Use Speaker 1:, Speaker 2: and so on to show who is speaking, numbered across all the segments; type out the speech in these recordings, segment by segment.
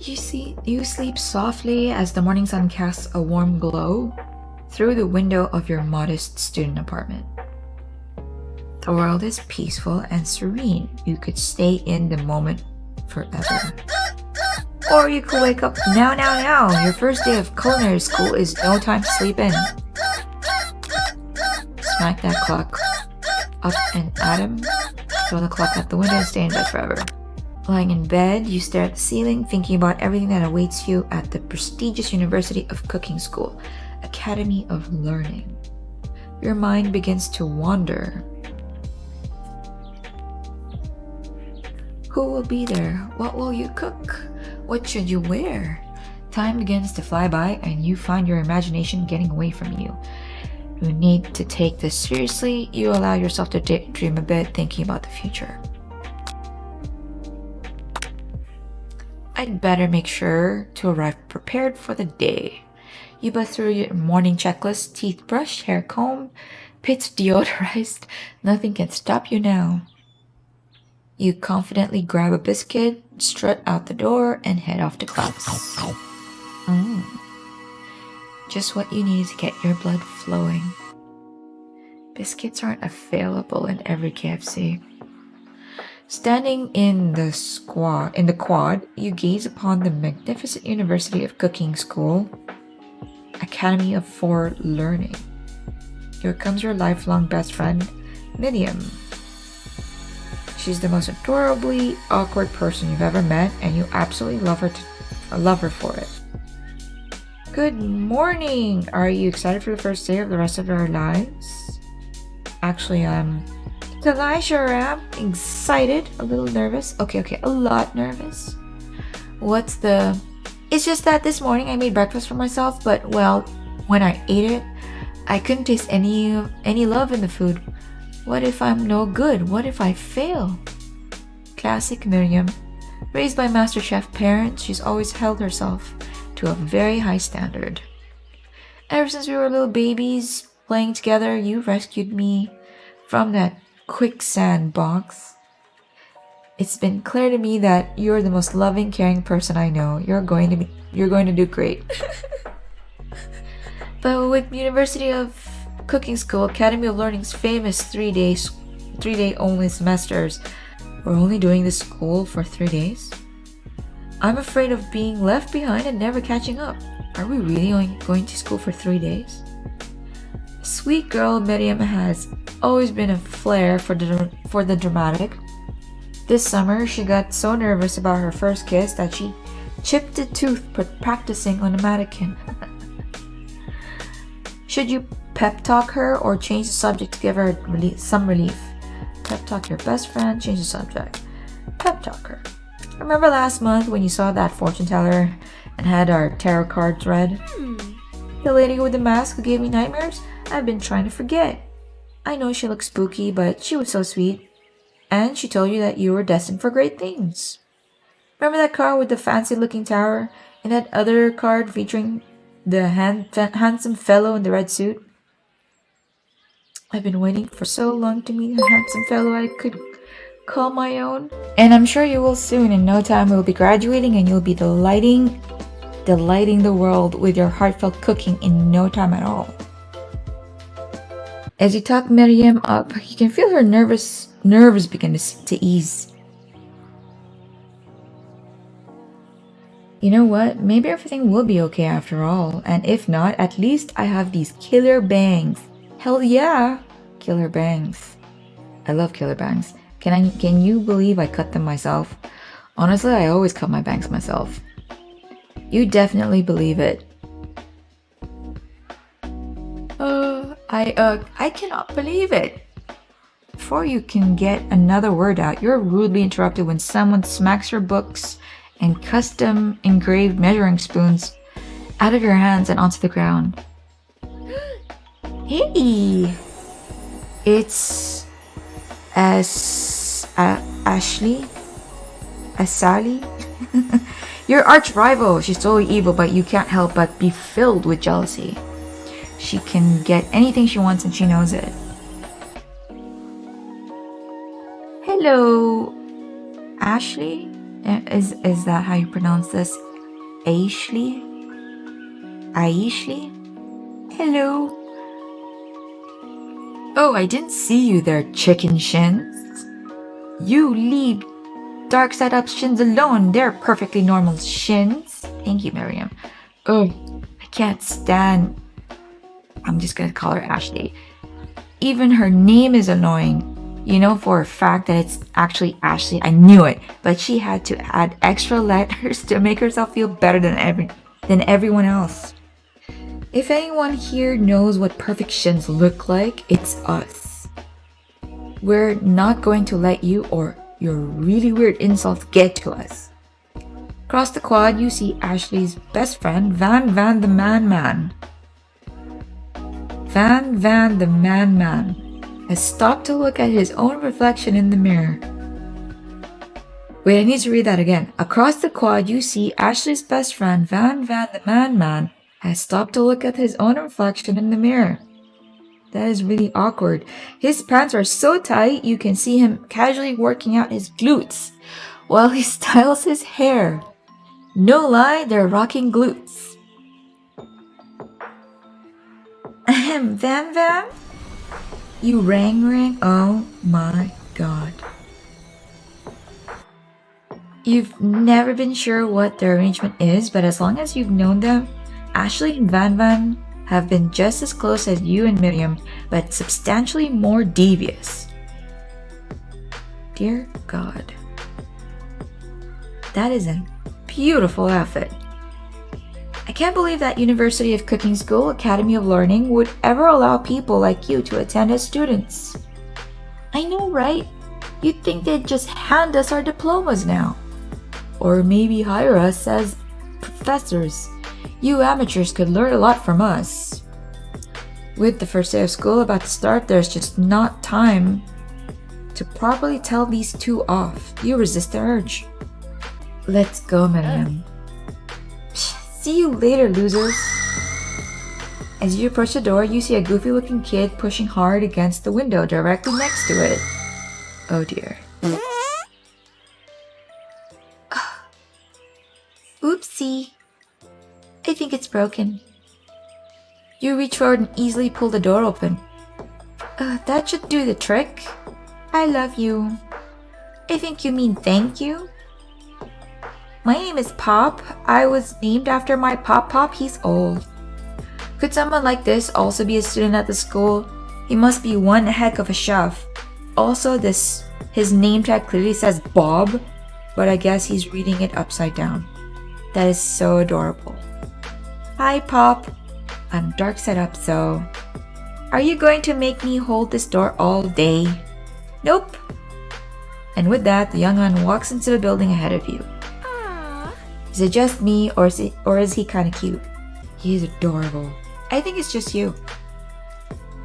Speaker 1: You sleep softly as the morning sun casts a warm glow through the window of your modest student apartment. The world is peaceful and serene. You could stay in the moment forever. Or you could wake up now. Your first day of culinary school is no time to sleep in. Smack that clock up and at him. Throw the clock out the window and stay in bed forever. Lying in bed, you stare at the ceiling, thinking about everything that awaits you at the prestigious University of Cooking School, Academy of Learning. Your mind begins to wander. Who will be there? What will you cook? What should you wear? Time begins to fly by and you find your imagination getting away from you. You need to take this seriously. You allow yourself to dream a bit, thinking about the future. I'd better make sure to arrive prepared for the day. You bust through your morning checklist, teeth brushed, hair combed, pits deodorized. Nothing can stop you now. You confidently grab a biscuit, strut out the door, and head off to class. Just what you need to get your blood flowing. Biscuits aren't available in every KFC. Standing in the quad, you gaze upon the magnificent University of Cooking School, Academy of For Learning. Here comes your lifelong best friend, Miriam. She's the most adorably awkward person you've ever met, and you absolutely love her for it. Good morning! Are you excited for the first day of the rest of our lives? Actually, I sure am. Excited, a little nervous. Okay, a lot nervous. It's just that this morning I made breakfast for myself, but well, when I ate it, I couldn't taste any love in the food. What if I'm no good? What if I fail? Classic Miriam. Raised by Master Chef parents, she's always held herself to a very high standard. Ever since we were little babies playing together, you rescued me from that quicksand box. It's been clear to me that you're the most loving, caring person I know. You're going to do great. But with University of Cooking School, Academy of Learning's famous 3-day only semesters, we're only doing this school for 3 days? I'm afraid of being left behind and never catching up. Are we really only going to school for 3 days? Sweet girl Miriam has always been a flair for the dramatic. This summer, she got so nervous about her first kiss that she chipped a tooth practicing on a mannequin. Should you pep talk her or change the subject to give her some relief? Pep talk your best friend, change the subject. Pep talk her. Remember last month when you saw that fortune teller and had our tarot cards read? The lady with the mask who gave me nightmares? I've been trying to forget. I know she looked spooky, but she was so sweet. And she told you that you were destined for great things. Remember that card with the fancy-looking tower and that other card featuring the handsome fellow in the red suit? I've been waiting for so long to meet a handsome fellow I could call my own. And I'm sure you will soon. In no time we'll be graduating and you'll be delighting the world with your heartfelt cooking in no time at all. As you talk Miriam up, you can feel her nerves begin to ease. You know what? Maybe everything will be okay after all. And if not, at least I have these killer bangs. Hell yeah! Killer bangs. I love killer bangs. Can you believe I cut them myself? Honestly, I always cut my bangs myself. You definitely believe it. I cannot believe it. Before you can get another word out, you're rudely interrupted when someone smacks your books and custom engraved measuring spoons out of your hands and onto the ground. Hey! It's Ashley? Sally? Your arch rival. She's totally evil, but you can't help but be filled with jealousy. She can get anything she wants and she knows it. Hello, Ashley? Is that how you pronounce this? Aishley? Hello? Oh, I didn't see you there, chicken shins. You leave darksideup shins alone. They're perfectly normal shins. Thank you, Miriam. Oh, I can't stand... I'm just gonna call her Ashley. Even her name is annoying. You know for a fact that it's actually Ashley. I knew it, but she had to add extra letters to make herself feel better than everyone else. If anyone here knows what perfect shins look like, it's us. We're not going to let you or your really weird insults get to us. Across the quad, you see Ashley's best friend, Van the Man. Van the Man has stopped to look at his own reflection in the mirror. Wait, I need to read that again. Across the quad, you see Ashley's best friend, Van the Man has stopped to look at his own reflection in the mirror. That is really awkward. His pants are so tight, you can see him casually working out his glutes while he styles his hair. No lie, they're rocking glutes. Ahem, Van? You rang? Oh my god. You've never been sure what their arrangement is, but as long as you've known them, Ashley and Van have been just as close as you and Miriam, but substantially more devious. Dear God. That is a beautiful outfit. I can't believe that University of Cooking School Academy of Learning would ever allow people like you to attend as students. I know, right? You'd think they'd just hand us our diplomas now. Or maybe hire us as professors. You amateurs could learn a lot from us. With the first day of school about to start, there's just not time to properly tell these two off. You resist the urge. Let's go, Miriam. See you later, losers. As you approach the door, you see a goofy-looking kid pushing hard against the window directly next to it. Oh dear. Oopsie. I think it's broken. You reach forward and easily pull the door open. That should do the trick. I love you. I think you mean thank you. My name is Pop. I was named after my Pop. He's old. Could someone like this also be a student at the school? He must be one heck of a chef. Also, his name tag clearly says Bob, but I guess he's reading it upside down. That is so adorable. Hi, Pop. I'm darksideup, so... Are you going to make me hold this door all day? Nope. And with that, the young man walks into the building ahead of you. Is it just me, or is he kind of cute? He is adorable. I think it's just you.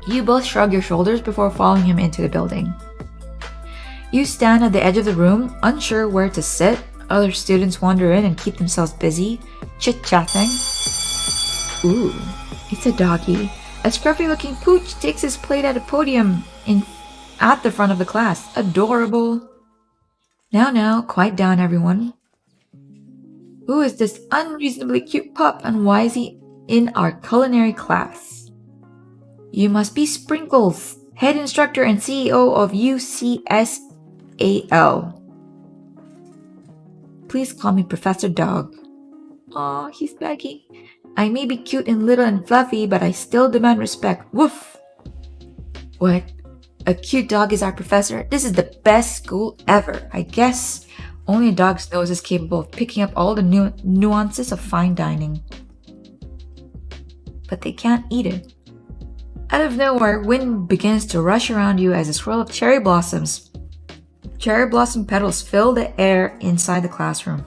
Speaker 1: You both shrug your shoulders before following him into the building. You stand at the edge of the room, unsure where to sit. Other students wander in and keep themselves busy, chit-chatting. Ooh, it's a doggy. A scruffy-looking pooch takes his plate at a podium at the front of the class. Adorable. Now, quiet down, everyone. Who is this unreasonably cute pup, and why is he in our culinary class? You must be Sprinkles, head instructor and CEO of UCSAL. Please call me Professor Dog. Aw, he's begging. I may be cute and little and fluffy, but I still demand respect. Woof! What? A cute dog is our professor? This is the best school ever. I guess only a dog's nose is capable of picking up all the nuances of fine dining. But they can't eat it. Out of nowhere, wind begins to rush around you as a swirl of cherry blossom petals fill the air inside the classroom.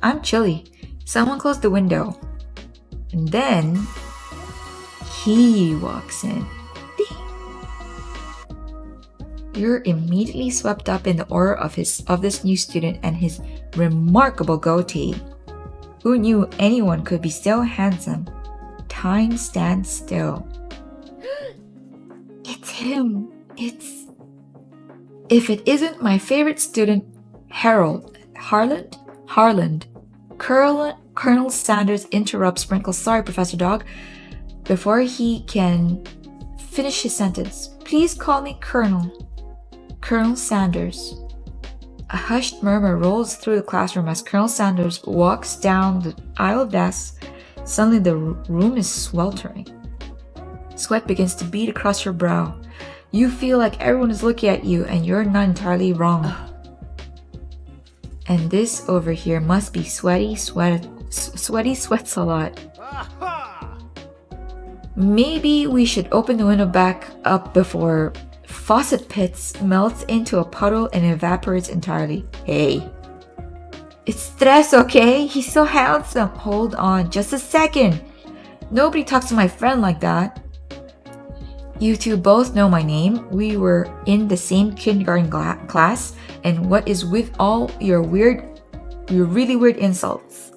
Speaker 1: I'm chilly. Someone close the window. And then he walks in. You're immediately swept up in the aura of this new student and his remarkable goatee. Who knew anyone could be so handsome? Time stands still. It's him. If it isn't my favorite student, Harland, Colonel Sanders interrupts Sprinkles. Sorry, Professor Dog. Before he can finish his sentence, please call me Colonel. Colonel Sanders. A hushed murmur rolls through the classroom as Colonel Sanders walks down the aisle of desks. Suddenly the room is sweltering. Sweat begins to bead across your brow. You feel like everyone is looking at you and you're not entirely wrong. And this over here must be Sweaty sweats a lot. Maybe we should open the window back up before faucet pits melts into a puddle and evaporates entirely. Hey. It's stress, okay? He's so handsome. Hold on, just a second. Nobody talks to my friend like that. You two both know my name. We were in the same kindergarten class. And what is with all your really weird insults?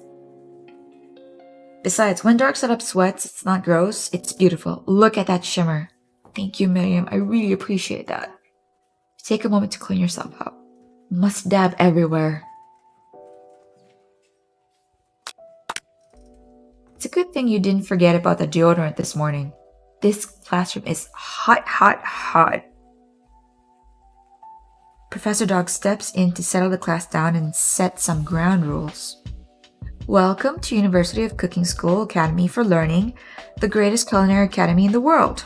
Speaker 1: Besides, when darksideup sweats, it's not gross, it's beautiful. Look at that shimmer. Thank you, Miriam. I really appreciate that. Take a moment to clean yourself out. Must dab everywhere. It's a good thing you didn't forget about the deodorant this morning. This classroom is hot, hot, hot. Professor Dog steps in to settle the class down and set some ground rules. Welcome to University of Cooking School Academy for Learning, the greatest culinary academy in the world.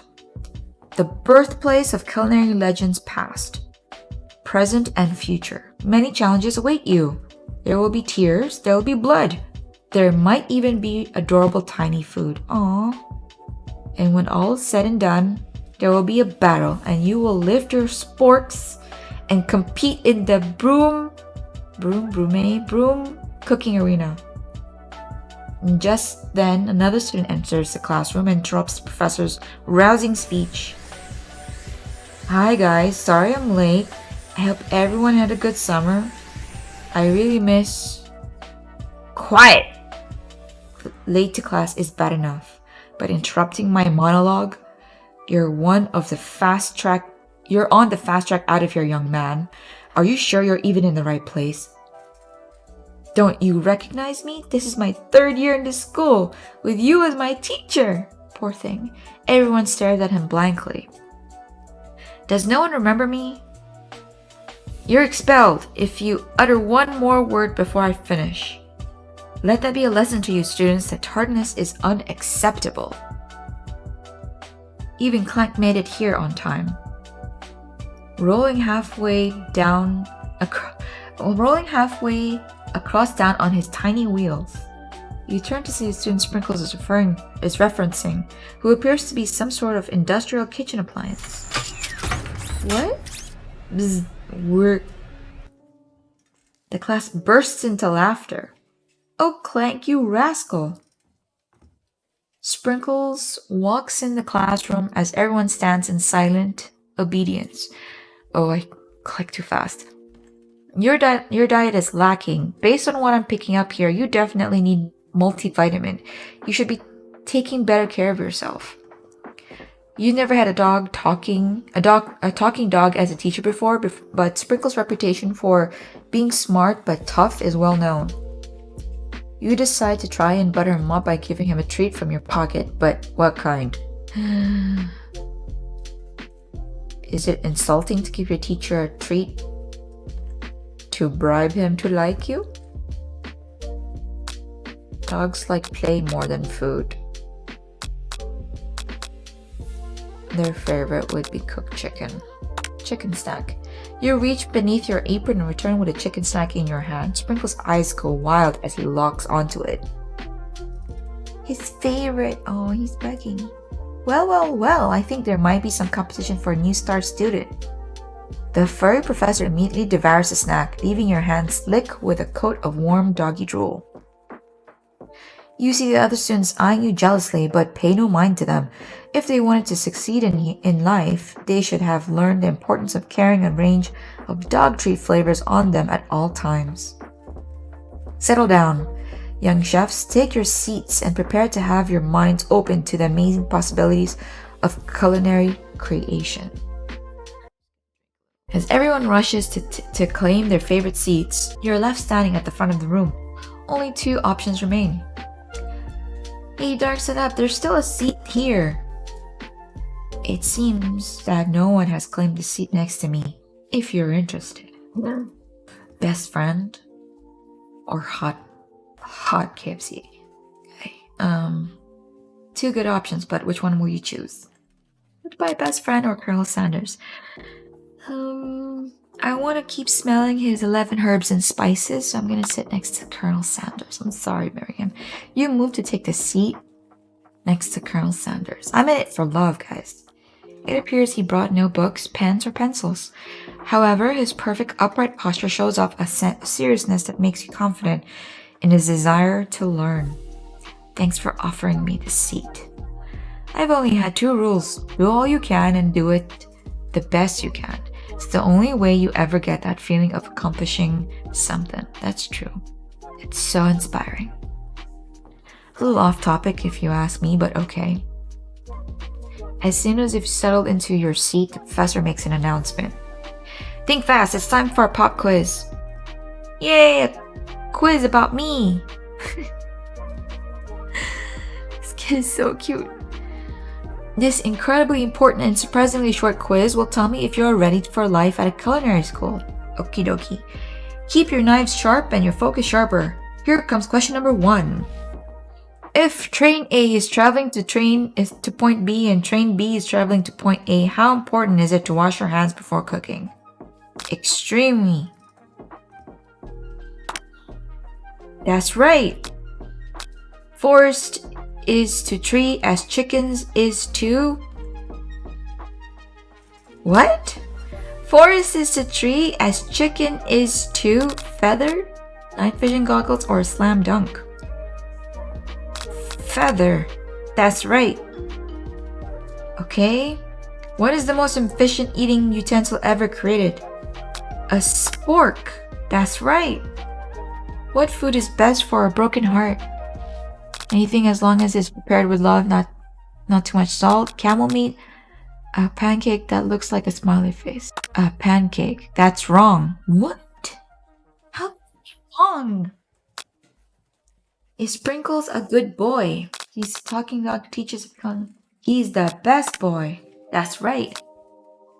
Speaker 1: The birthplace of culinary legends past, present, and future. Many challenges await you. There will be tears, there will be blood. There might even be adorable tiny food. Aww. And when all is said and done, there will be a battle and you will lift your sporks and compete in the broom cooking arena. And just then, another student enters the classroom and interrupts the professor's rousing speech. Hi guys, sorry I'm late. I hope everyone had a good summer. I really miss... Quiet! Late to class is bad enough, but interrupting my monologue, you're on the fast track out of here, young man. Are you sure you're even in the right place? Don't you recognize me? This is my 3rd year in this school, with you as my teacher. Poor thing. Everyone stared at him blankly. Does no one remember me? You're expelled if you utter one more word before I finish. Let that be a lesson to you students that tardiness is unacceptable. Even Clank made it here on time. Rolling halfway across down on his tiny wheels. You turn to see the student Sprinkles is referencing, who appears to be some sort of industrial kitchen appliance. What? Bzz, The class bursts into laughter. Oh, Clank, you rascal! Sprinkles walks in the classroom as everyone stands in silent obedience. Oh, I clicked too fast. Your diet is lacking. Based on what I'm picking up here, you definitely need multivitamin. You should be taking better care of yourself. You never had a talking dog as a teacher before, but Sprinkles' reputation for being smart but tough is well known. You decide to try and butter him up by giving him a treat from your pocket, but what kind? Is it insulting to give your teacher a treat? To bribe him to like you? Dogs like play more than food. Their favorite would be cooked chicken. Chicken snack. You reach beneath your apron and return with a chicken snack in your hand. Sprinkle's eyes go wild as he locks onto it. His favorite. Oh, he's begging. Well, I think there might be some competition for a new star student. The furry professor immediately devours the snack, leaving your hand slick with a coat of warm doggy drool. You see the other students eyeing you jealously, but pay no mind to them. If they wanted to succeed in life, they should have learned the importance of carrying a range of dog treat flavors on them at all times. Settle down. Young chefs, take your seats and prepare to have your minds open to the amazing possibilities of culinary creation. As everyone rushes to claim their favorite seats, you're left standing at the front of the room. Only 2 options remain. Hey, darksideup, there's still a seat here. It seems that no one has claimed the seat next to me. If you're interested. Best friend or hot KFC? Okay. 2 good options, but which one will you choose? Goodbye, best friend or Colonel Sanders? I want to keep smelling his 11 herbs and spices, so I'm gonna sit next to Colonel Sanders. I'm sorry, Miriam. You moved to take the seat next to Colonel Sanders. I'm in it for love, guys. It appears he brought no books, pens, or pencils. However, his perfect upright posture shows off a seriousness that makes you confident in his desire to learn. Thanks for offering me the seat. I've only had 2 rules. Do all you can and do it the best you can. It's the only way you ever get that feeling of accomplishing something. That's true. It's so inspiring. A little off topic if you ask me, but okay. As soon as you've settled into your seat, the professor makes an announcement. Think fast, it's time for a pop quiz. Yay, a quiz about me. This kid is so cute. This incredibly important and surprisingly short quiz will tell me if you're ready for life at a culinary school. Okie dokie. Keep your knives sharp and your focus sharper. Here comes question number 1. If train A is traveling to point B and train B is traveling to point A, how important is it to wash your hands before cooking? Extremely. That's right. Forest is to tree as chickens is to... What? Forest is to tree as chicken is to feather? Night vision goggles or a slam dunk? Feather. That's right. Okay. What is the most efficient eating utensil ever created? A spork. That's right. What food is best for a broken heart? Anything as long as it's prepared with love, not too much salt. Camel meat. A pancake that looks like a smiley face. A pancake. That's wrong. What? How wrong? Is Sprinkles a good boy? He's talking about teachers. He's the best boy. That's right.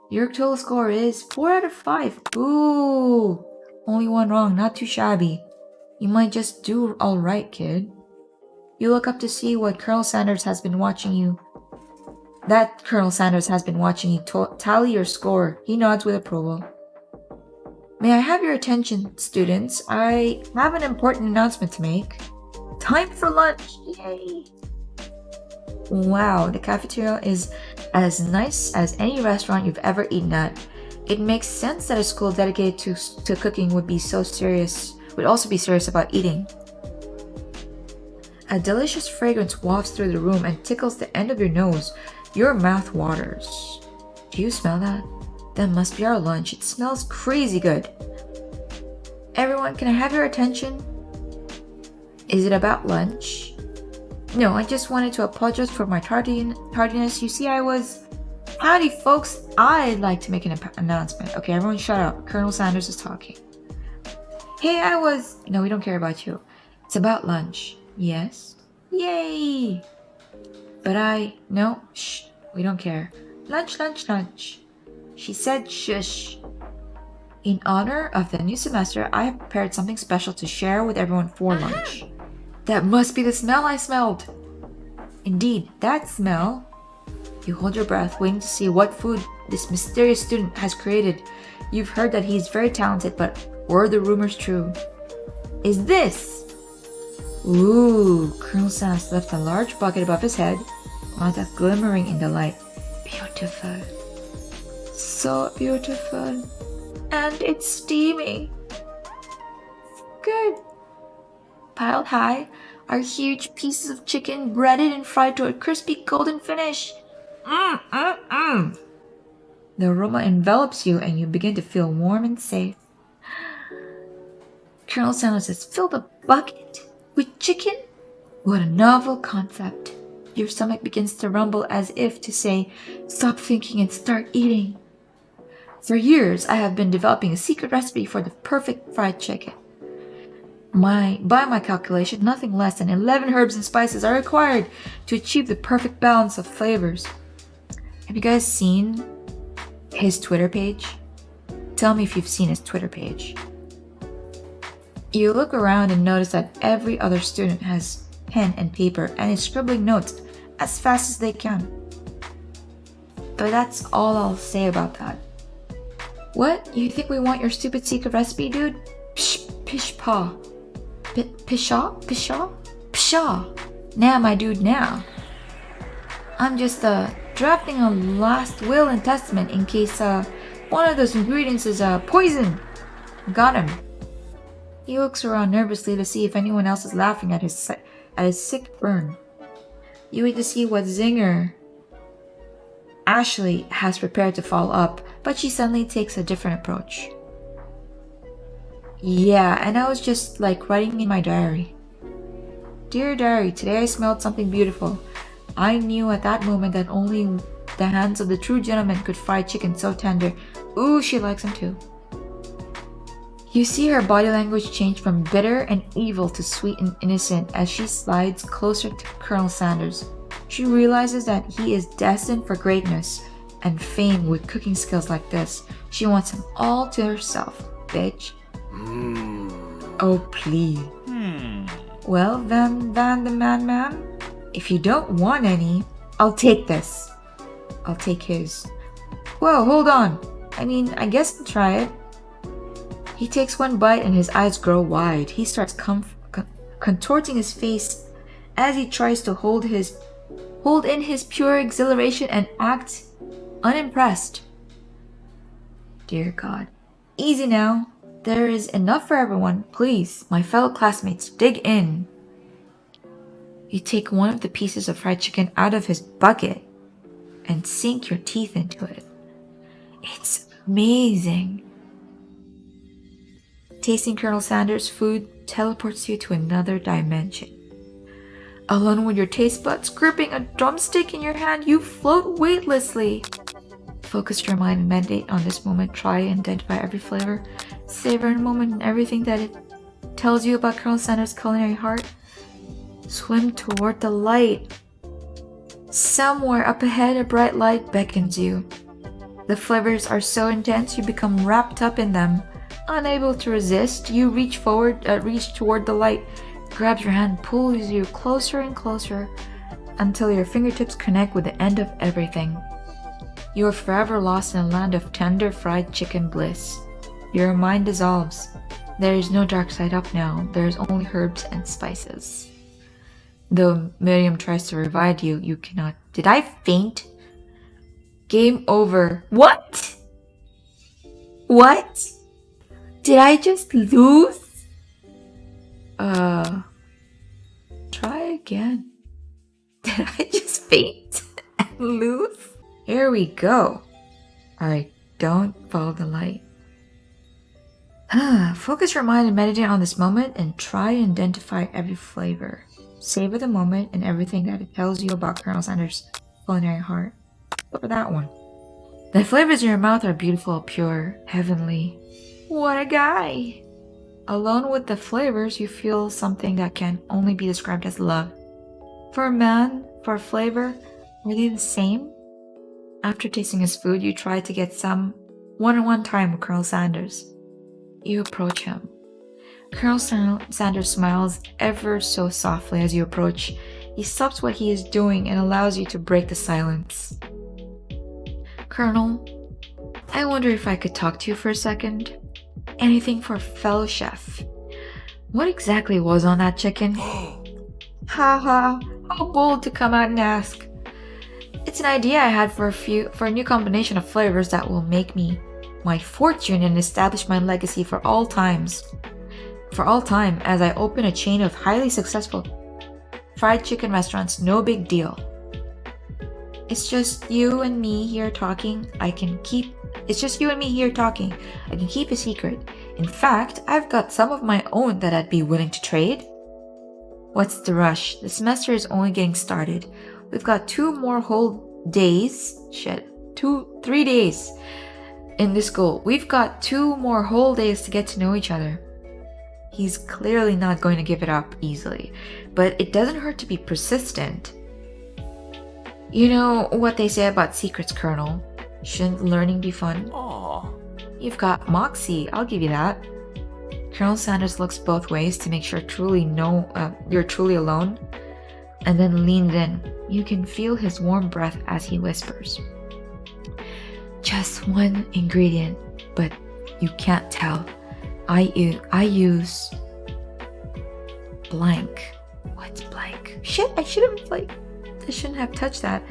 Speaker 1: Your total score is 4 out of 5. Ooh. Only 1 wrong. Not too shabby. You might just do alright, kid. You look up to see what Colonel Sanders has been watching you. That Colonel Sanders has been watching you tally your score. He nods with approval. May I have your attention, students? I have an important announcement to make. Time for lunch! Yay! Wow, the cafeteria is as nice as any restaurant you've ever eaten at. It makes sense that a school dedicated to cooking would also be serious about eating. A delicious fragrance wafts through the room and tickles the end of your nose. Your mouth waters. Do you smell that? That must be our lunch. It smells crazy good. Everyone, can I have your attention? Is it about lunch? No, I just wanted to apologize for my tardiness. You see, Howdy, folks. I'd like to make an announcement. Okay, everyone shut up. Colonel Sanders is talking. Hey, No, we don't care about you. It's about lunch. Yes? Yay! But No, shh. We don't care. Lunch, lunch, lunch. She said shush. In honor of the new semester, I have prepared something special to share with everyone for lunch. That must be the smell I smelled. Indeed, that smell. You hold your breath, waiting to see what food this mysterious student has created. You've heard that he's very talented, but were the rumors true? Is this? Ooh, Colonel Sanders left a large bucket above his head, one that's glimmering in the light. Beautiful. So beautiful. And it's steaming. Good. Piled high are huge pieces of chicken breaded and fried to a crispy golden finish. The aroma envelops you and you begin to feel warm and safe. Colonel Sanders has filled a bucket with chicken? What a novel concept. Your stomach begins to rumble as if to say, stop thinking and start eating. For years, I have been developing a secret recipe for the perfect fried chicken. By my calculation, nothing less than 11 herbs and spices are required to achieve the perfect balance of flavors. Have you guys seen his Twitter page? Tell me if you've seen his Twitter page. You look around and notice that every other student has pen and paper and is scribbling notes as fast as they can. But that's all I'll say about that. What? You think we want your stupid secret recipe, dude? Psh, pish paw. Pshaw? Pshaw? Pshaw! Nah, my dude, now. I'm just drafting a last will and testament in case one of those ingredients is poison. Got him. He looks around nervously to see if anyone else is laughing at his sick burn. You wait to see what zinger Ashley has prepared to follow up, but she suddenly takes a different approach. Yeah, and I was just like writing in my diary. Dear diary, today I smelled something beautiful. I knew at that moment that only the hands of the true gentleman could fry chicken so tender. Ooh, she likes him too. You see her body language change from bitter and evil to sweet and innocent as she slides closer to Colonel Sanders. She realizes that he is destined for greatness and fame with cooking skills like this. She wants him all to herself, bitch. Oh, please. Well, Van the Man, if you don't want any, I'll take this. I'll take his. Whoa, hold on. I mean, I guess I'll try it. He takes one bite and his eyes grow wide. He starts contorting his face as he tries to hold in his pure exhilaration and act unimpressed. Dear God. Easy now. There is enough for everyone. Please, my fellow classmates, dig in. You take one of the pieces of fried chicken out of his bucket and sink your teeth into it. It's amazing. Tasting Colonel Sanders' food teleports you to another dimension. Alone with your taste buds gripping a drumstick in your hand, you float weightlessly. Focus your mind and meditate on this moment. Try and identify every flavor, savor in a moment and everything that it tells you about Colonel Sanders' culinary heart. Swim toward the light. Somewhere up ahead, a bright light beckons you. The flavors are so intense you become wrapped up in them. Unable to resist, you reach toward the light, grabs your hand, pulls you closer and closer until your fingertips connect with the end of everything. You are forever lost in a land of tender fried chicken bliss. Your mind dissolves. There is no dark side up now. There is only herbs and spices. Though Miriam tries to revive you, you cannot. Did I faint? Game over. What? What? Did I just lose? Try again. Did I just faint and lose? Here we go. Alright, don't follow the light. Focus your mind and meditate on this moment and try and identify every flavor. Savor the moment and everything that it tells you about Colonel Sanders' culinary heart. Go for that one. The flavors in your mouth are beautiful, pure, heavenly. What a guy! Alone with the flavors, you feel something that can only be described as love. For a man, for a flavor, are they the same? After tasting his food, you try to get some one-on-one time with Colonel Sanders. You approach him. Colonel Sanders smiles ever so softly as you approach. He stops what he is doing and allows you to break the silence. Colonel, I wonder if I could talk to you for a second. Anything for a fellow chef. What exactly was on that chicken? Haha, how bold to come out and ask. It's an idea I had for a new combination of flavors that will make me my fortune and establish my legacy for all time as I open a chain of highly successful fried chicken restaurants. No big deal. It's just you and me here talking. I can keep a secret. In fact, I've got some of my own that I'd be willing to trade. What's the rush? The semester is only getting started. We've got 2 more whole days. 3 days in this school. We've got 2 more whole days to get to know each other. He's clearly not going to give it up easily, but it doesn't hurt to be persistent. You know what they say about secrets, Colonel. Shouldn't learning be fun?
Speaker 2: Aww.
Speaker 1: You've got moxie, I'll give you that. Colonel Sanders looks both ways to make sure you're truly alone, and then leans in. You can feel his warm breath as he whispers. Just one ingredient, but you can't tell. I use blank. What's blank? Shit, I shouldn't have touched that.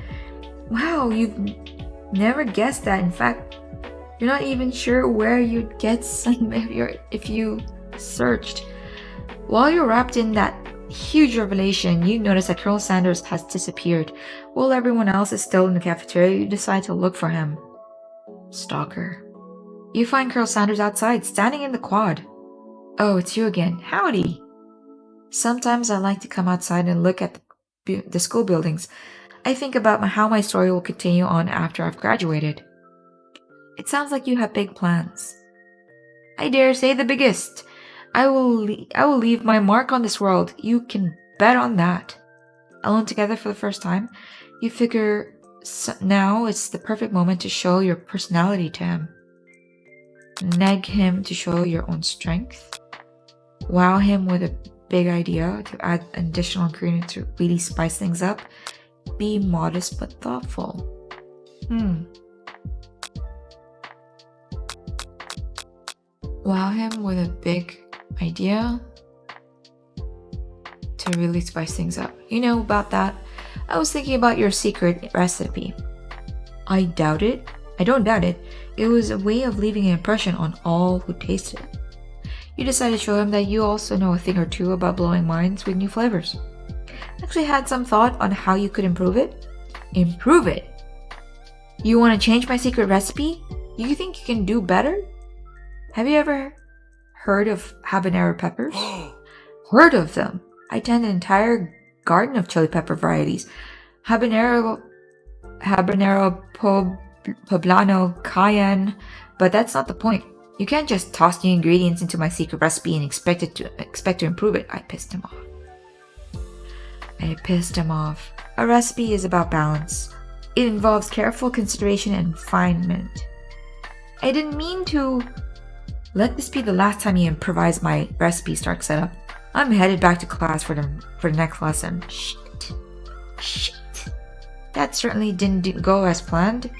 Speaker 1: Wow, you've never guessed that. In fact, you're not even sure where you'd get some if you searched. While you're wrapped in that huge revelation, you notice that Colonel Sanders has disappeared. While everyone else is still in the cafeteria, you decide to look for him. Stalker. You find Colonel Sanders outside, standing in the quad. Oh, it's you again. Howdy. Sometimes I like to come outside and look at the school buildings. I think about how my story will continue on after I've graduated. It sounds like you have big plans. I dare say the biggest. I will leave my mark on this world. You can bet on that. Alone together for the first time, you figure now it's the perfect moment to show your personality to him. Neg him to show your own strength. Wow him with a big idea to add an additional ingredient to really spice things up. Be modest but thoughtful. Wow him with a big idea to really spice things up. You know about that? I was thinking about your secret recipe. I doubt it. I don't doubt it. It was a way of leaving an impression on all who tasted it. You decided to show him that you also know a thing or two about blowing minds with new flavors. Actually had some thought on how you could improve it. Improve it? You want to change my secret recipe? You think you can do better? Have you ever heard of habanero peppers? Heard of them? I tend an entire garden of chili pepper varieties. Habanero poblano, cayenne, but that's not the point. You can't just toss new ingredients into my secret recipe and expect to improve it. I pissed him off. A recipe is about balance. It involves careful consideration and refinement. I didn't mean to. Let this be the last time you improvise my recipe, darksideup. I'm headed back to class for the next lesson. Shit. That certainly didn't go as planned.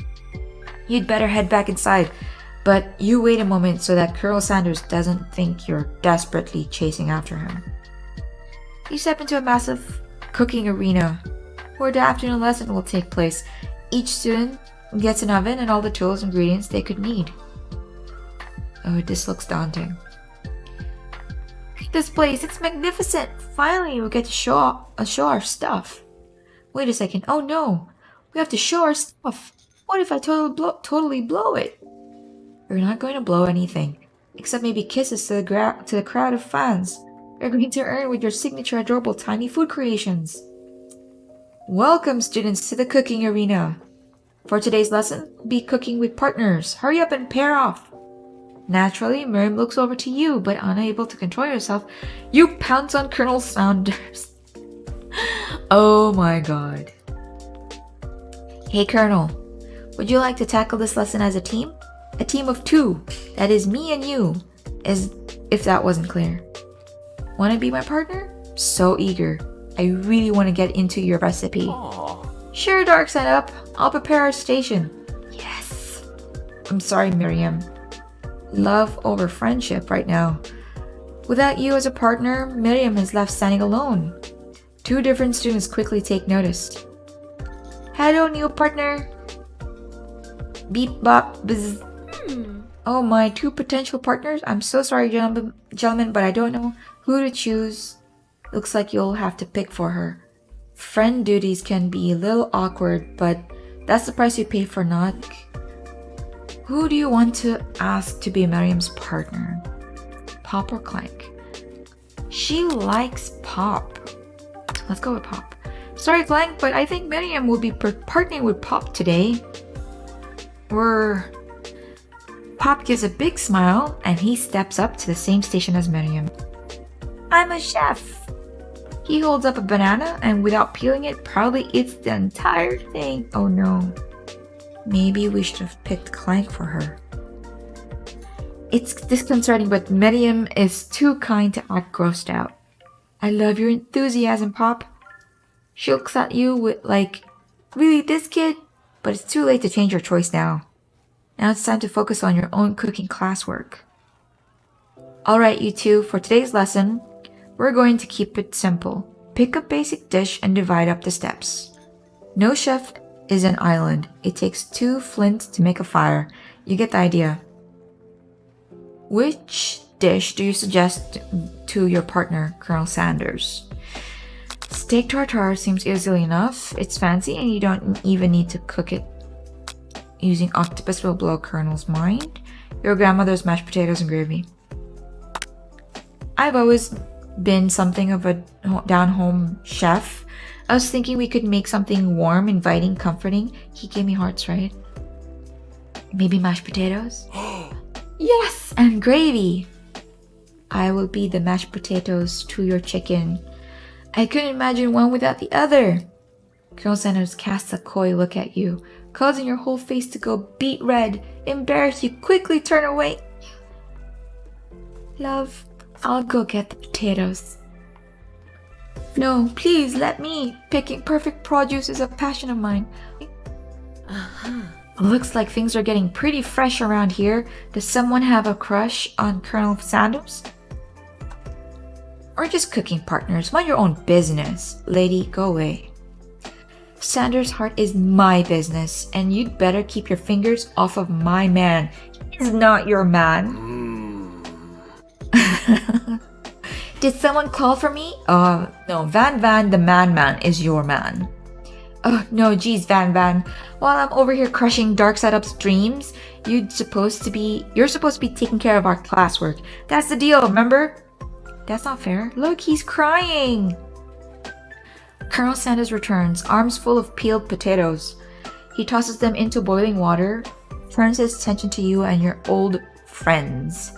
Speaker 1: You'd better head back inside, but you wait a moment so that Colonel Sanders doesn't think you're desperately chasing after him. You step into a massive cooking arena where the afternoon lesson will take place. Each student gets an oven and all the tools and ingredients they could need. Oh, this looks daunting. This place, it's magnificent! Finally, we'll get to show our stuff. Wait a second. Oh no! We have to show our stuff. What if I totally blow it? You're not going to blow anything, except maybe kisses to the crowd of fans. You're going to earn with your signature adorable tiny food creations. Welcome, students, to the cooking arena. For today's lesson, we'll be cooking with partners. Hurry up and pair off. Naturally, Miriam looks over to you, but unable to control yourself, you pounce on Colonel Sanders. Oh my god. Hey Colonel, would you like to tackle this lesson as a team? A team of 2. That is me and you, as if that wasn't clear. Want to be my partner? So eager. I really want to get into your recipe.
Speaker 2: Aww.
Speaker 1: Sure, darksideup. I'll prepare our station. Yes. I'm sorry, Miriam. Love over friendship right now. Without you as a partner, Miriam is left standing alone. 2 different students quickly take notice. Hello, new partner. Beep bop bzz. Oh, my 2 potential partners? I'm so sorry, gentlemen, but I don't know who to choose. Looks like you'll have to pick for her. Friend duties can be a little awkward, but that's the price you pay for not. Who do you want to ask to be Miriam's partner? Pop or Clank? She likes Pop. Let's go with Pop. Sorry, Clank, but I think Miriam will be partnering with Pop today. Pop gives a big smile and he steps up to the same station as Miriam. I'm a chef. He holds up a banana and without peeling it, probably eats the entire thing. Oh no. Maybe we should have picked Clank for her. It's disconcerting, but Miriam is too kind to act grossed out. I love your enthusiasm, Pop. She looks at you with like, really, this kid? But it's too late to change your choice now. Now it's time to focus on your own cooking classwork. Alright, you two, for today's lesson, we're going to keep it simple. Pick a basic dish and divide up the steps. No chef is an island. It takes 2 flints to make a fire. You get the idea. Which dish do you suggest to your partner, Colonel Sanders? Steak tartare seems easily enough. It's fancy and you don't even need to cook it. Using octopus will blow Colonel's mind. Your grandmother's mashed potatoes and gravy. I've always been something of a down-home chef. I was thinking we could make something warm, inviting, comforting. He gave me hearts, right? Maybe mashed potatoes? Yes, and gravy. I will be the mashed potatoes to your chicken. I couldn't imagine one without the other. Colonel Sanders casts a coy look at you, causing your whole face to go beet red. Embarrassed, you quickly turn away. Love, I'll go get the potatoes. No, please let me. Picking perfect produce is a passion of mine. Looks like things are getting pretty fresh around here. Does someone have a crush on Colonel Sanders? Or just cooking partners? Mind your own business. Lady, go away. Sanders' heart is my business, and you'd better keep your fingers off of my man. He's not your man. Did someone call for me? No, Van the man is your man. Oh, no, geez, Van. While I'm over here crushing darksidup's dreams, you're supposed to be taking care of our classwork. That's the deal, remember? That's not fair. Look, he's crying. Colonel Sanders returns, arms full of peeled potatoes. He tosses them into boiling water, turns his attention to you and your old friends.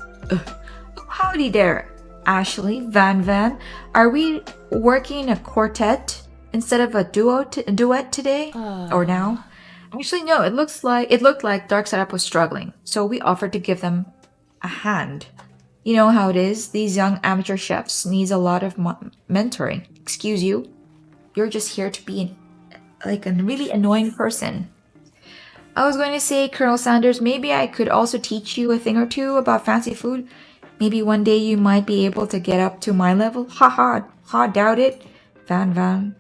Speaker 1: Howdy there, Ashley, Van. Are we working a quartet instead of a duet today? Or now? Actually, no, it looked like darksidup was struggling, so we offered to give them a hand. You know how it is, these young amateur chefs needs a lot of mentoring. Excuse you? You're just here to be like a really annoying person. I was going to say, Colonel Sanders, maybe I could also teach you a thing or two about fancy food. Maybe one day you might be able to get up to my level. Ha, doubt it. Van.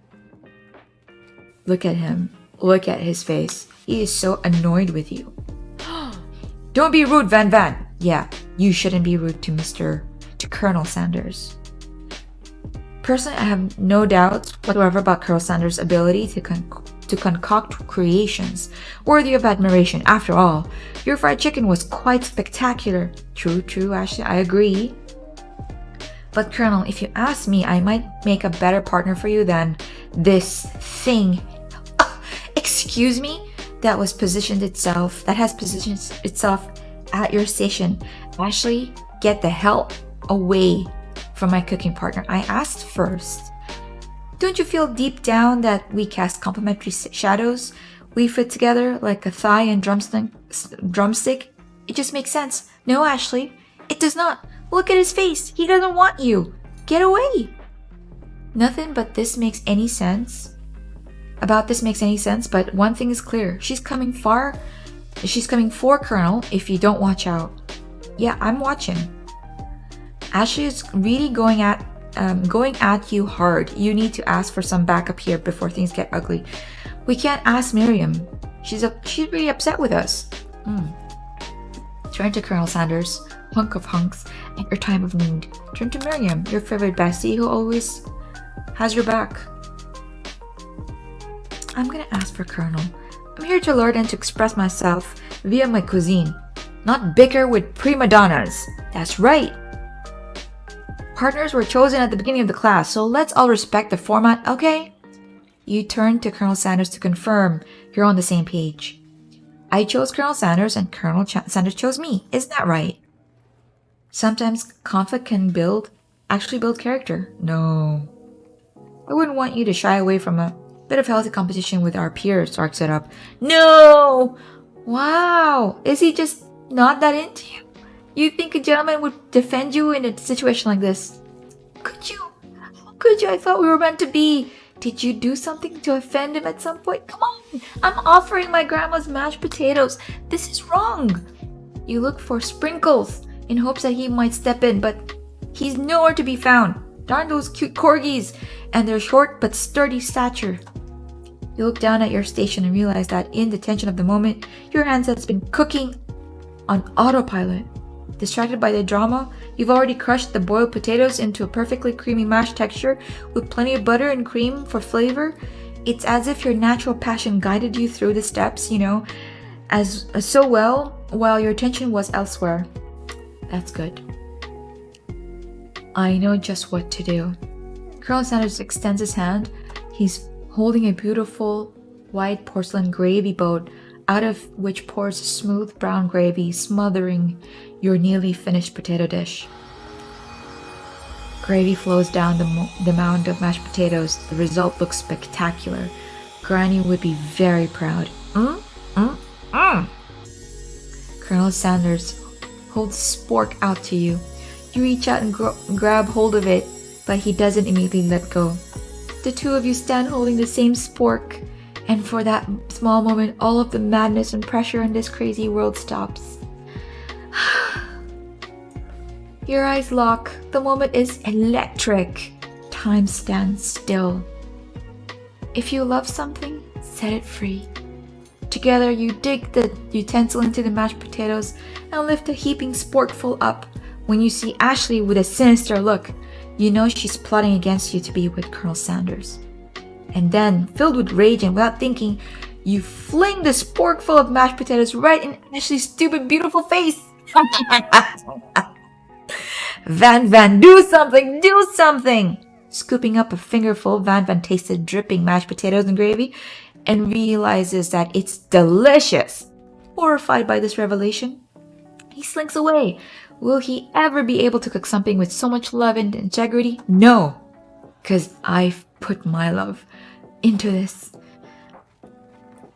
Speaker 1: Look at him. Look at his face. He is so annoyed with you. Don't be rude, Van. Yeah, you shouldn't be rude to Colonel Sanders. Personally, I have no doubts whatsoever about Colonel Sanders' ability to concoct creations worthy of admiration. After all, your fried chicken was quite spectacular. True, Ashley, I agree. But Colonel, if you ask me, I might make a better partner for you than this thing. Excuse me? That has positioned itself at your station. Ashley, get the hell away from my cooking partner. I asked first. Don't you feel deep down that we cast complementary shadows? We fit together like a thigh and drumstick? It just makes sense. No, Ashley, it does not. Look at his face. He doesn't want you. Get away. Nothing about this makes any sense, but one thing is clear. She's coming for Colonel if you don't watch out. Yeah, I'm watching. Ashley is really going at you hard. You need to ask for some backup here before things get ugly. We can't ask Miriam. She's really upset with us. Turn to Colonel Sanders, hunk of hunks, at your time of need. Turn to Miriam, your favorite bestie who always has your back. I'm gonna ask for Colonel. I'm here to learn and to express myself via my cuisine, not bicker with prima donnas. That's right. Partners were chosen at the beginning of the class, so let's all respect the format, okay? You turn to Colonel Sanders to confirm you're on the same page. I chose Colonel Sanders and Colonel Sanders chose me. Isn't that right? Sometimes conflict can build actually build character. No. I wouldn't want you to shy away from a bit of healthy competition with our peers, darksideup. No! Wow! Is he just not that into you? You think a gentleman would defend you in a situation like this? Could you? How could you? I thought we were meant to be. Did you do something to offend him at some point? Come on! I'm offering my grandma's mashed potatoes. This is wrong. You look for sprinkles in hopes that he might step in, but he's nowhere to be found. Darn those cute corgis and their short but sturdy stature. You look down at your station and realize that in the tension of the moment, your handset's been cooking on autopilot. Distracted by the drama, you've already crushed the boiled potatoes into a perfectly creamy mashed texture with plenty of butter and cream for flavor. It's as if your natural passion guided you through the steps, as so well, while your attention was elsewhere. That's good. I know just what to do. Colonel Sanders extends his hand. He's holding a beautiful white porcelain gravy boat, out of which pours smooth brown gravy, smothering your nearly finished potato dish. Gravy flows down the mound of mashed potatoes. The result looks spectacular. Granny would be very proud. Colonel Sanders holds spork out to you. You reach out and grab hold of it, but he doesn't immediately let go. The two of you stand holding the same spork, and for that small moment, all of the madness and pressure in this crazy world stops. Your eyes lock. The moment is electric. Time stands still. If you love something, set it free. Together, you dig the utensil into the mashed potatoes and lift a heaping sporkful up. When you see Ashley with a sinister look, you know she's plotting against you to be with Colonel Sanders. And then, filled with rage and without thinking, you fling the sporkful of mashed potatoes right in Ashley's stupid, beautiful face. Van, do something! Do something! Scooping up a fingerful, Van tasted dripping mashed potatoes and gravy and realizes that it's delicious. Horrified by this revelation, he slinks away. Will he ever be able to cook something with so much love and integrity? No, because I've put my love into this.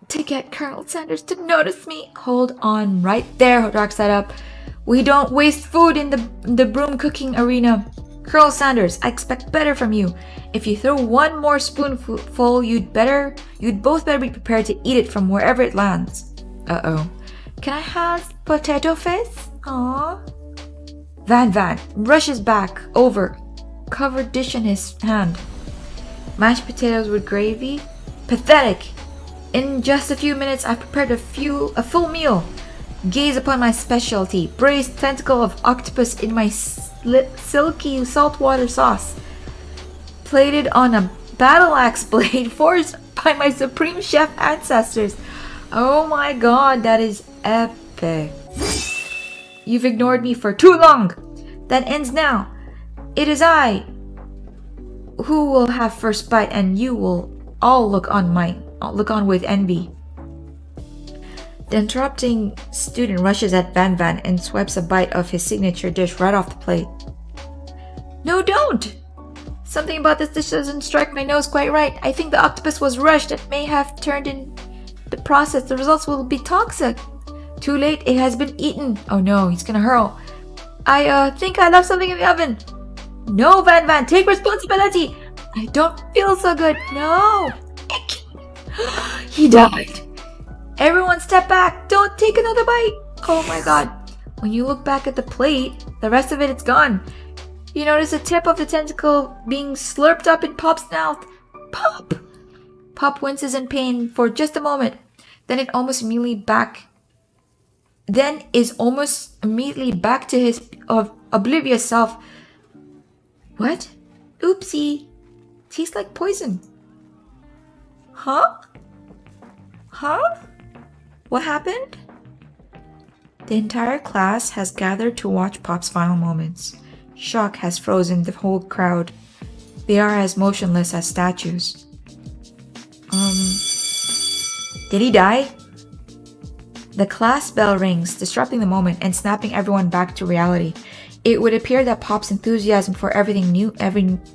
Speaker 1: To get Colonel Sanders to notice me. Hold on right there, darksideup. We don't waste food in the broom cooking arena. Colonel Sanders, I expect better from you. If you throw one more spoonful, you'd both better be prepared to eat it from wherever it lands. Uh-oh. Can I have potato face? Aww. Van rushes back over, covered dish in his hand. Mashed potatoes with gravy? Pathetic. In just a few minutes, I've prepared a full meal. Gaze upon my specialty, braised tentacle of octopus in my silky saltwater sauce, plated on a battle axe blade forged by my supreme chef ancestors. Oh my god, that is epic. You've ignored me for too long. That ends now. It is I who will have first bite, and you will all look on with envy. The interrupting student rushes at Van and swipes a bite of his signature dish right off the plate. No, don't! Something about this dish doesn't strike my nose quite right. I think the octopus was rushed and may have turned in the process. The results will be toxic. Too late, it has been eaten. Oh no, he's gonna hurl. I think I left something in the oven. No, Van, take responsibility. I don't feel so good. No. He died. Everyone step back. Don't take another bite. Oh my god. When you look back at the plate, the rest of it's gone. You notice the tip of the tentacle being slurped up in Pop's mouth. Pop! Pop winces in pain for just a moment. Then is almost immediately back to his oblivious self. What? Oopsie. Tastes like poison. Huh? What happened? The entire class has gathered to watch Pop's final moments. Shock has frozen the whole crowd. They are as motionless as statues. Did he die? The class bell rings, disrupting the moment and snapping everyone back to reality. It would appear that Pop's enthusiasm for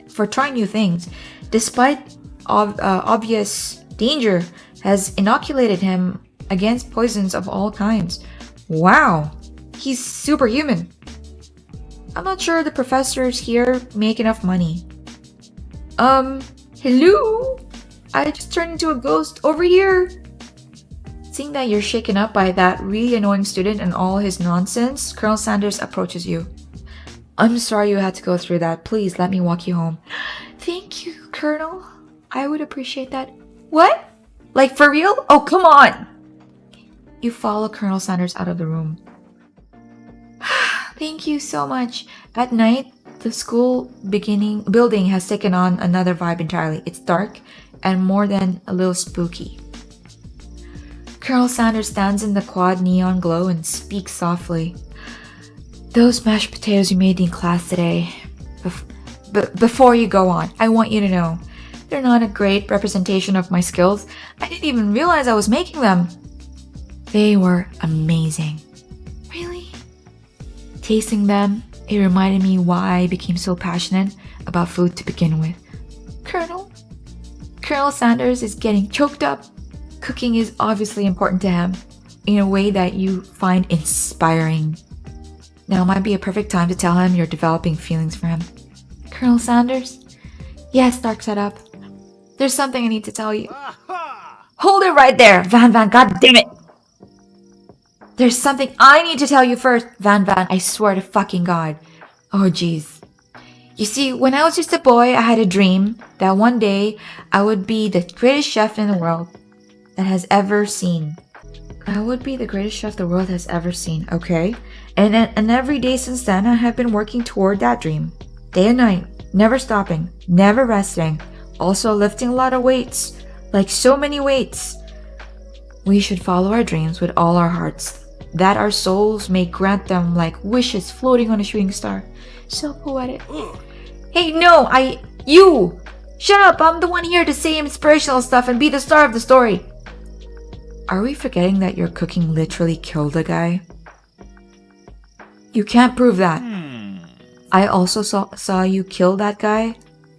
Speaker 1: for trying new things, despite obvious danger, has inoculated him against poisons of all kinds. Wow, he's superhuman. I'm not sure the professors here make enough money. Hello? I just turned into a ghost over here. Seeing that you're shaken up by that really annoying student and all his nonsense, Colonel Sanders approaches you. I'm sorry you had to go through that. Please let me walk you home. Thank you, Colonel. I would appreciate that. What? Like for real? Oh, come on! You follow Colonel Sanders out of the room. Thank you so much. At night, the school building has taken on another vibe entirely. It's dark and more than a little spooky. Colonel Sanders stands in the quad neon glow and speaks softly. Those mashed potatoes you made in class today. Before you go on, I want you to know they're not a great representation of my skills. I didn't even realize I was making them. They were amazing. Really? Tasting them, it reminded me why I became so passionate about food to begin with. Colonel Sanders is getting choked up. Cooking is obviously important to him in a way that you find inspiring. Now might be a perfect time to tell him you're developing feelings for him. Colonel Sanders? Yes, darksideup. There's something I need to tell you. Hold it right there, Van, god damn it! There's something I need to tell you first, Van, I swear to fucking God. Oh jeez. You see, when I was just a boy, I had a dream that one day I would be the greatest chef in the world that has ever seen. I would be the greatest chef the world has ever seen, okay? And every day since then, I have been working toward that dream. Day and night, never stopping, never resting. Also lifting a lot of weights, like so many weights. We should follow our dreams with all our hearts, that our souls may grant them like wishes floating on a shooting star. So poetic. Hey, no, you! Shut up, I'm the one here to say inspirational stuff and be the star of the story. Are we forgetting that your cooking literally killed a guy? You can't prove that. I also saw you kill that guy.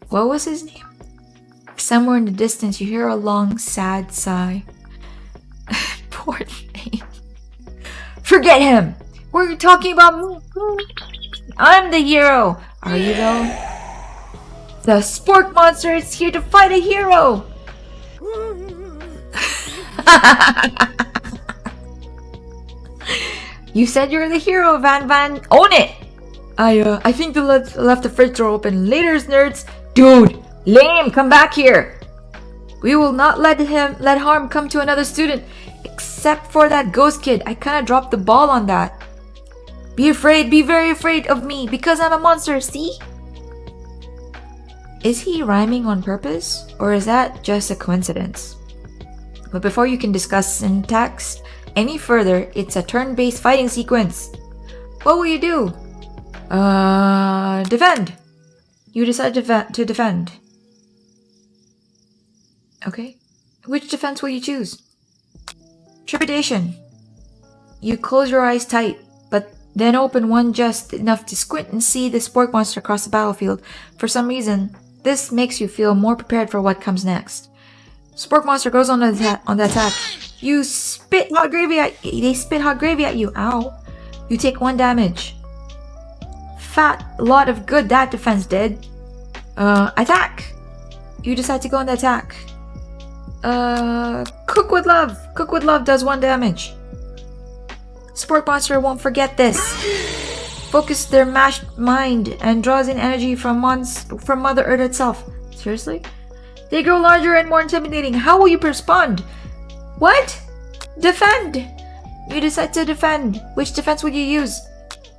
Speaker 1: What was his name? Somewhere in the distance you hear a long, sad sigh. Poor thing. Forget him! We're talking about me. I'm the hero! Are you though? The spork monster is here to fight a hero! You said you're the hero, Van. Own it! I think they left the fridge door open. Laters, nerds. Dude, lame, come back here. We will not let harm come to another student. Except for that ghost kid. I kinda dropped the ball on that. Be afraid, be very afraid of me because I'm a monster, see? Is he rhyming on purpose? Or is that just a coincidence? But before you can discuss syntax any further, it's a turn-based fighting sequence. What will you do? Defend. You decide to defend. Okay. Which defense will you choose? Trepidation. You close your eyes tight, but then open one just enough to squint and see the spork monster across the battlefield. For some reason, this makes you feel more prepared for what comes next. Spork monster goes on the attack. You spit hot gravy they spit hot gravy at you. Ow. You take 1 damage. Fat lot of good that defense did. Attack. You decide to go on the attack. Cook with love. Cook with love does 1 damage. Spork monster won't forget this. Focus their mashed mind and draws in energy from Mother Earth itself. Seriously? They grow larger and more intimidating. How will you respond? What? Defend! You decide to defend. Which defense would you use?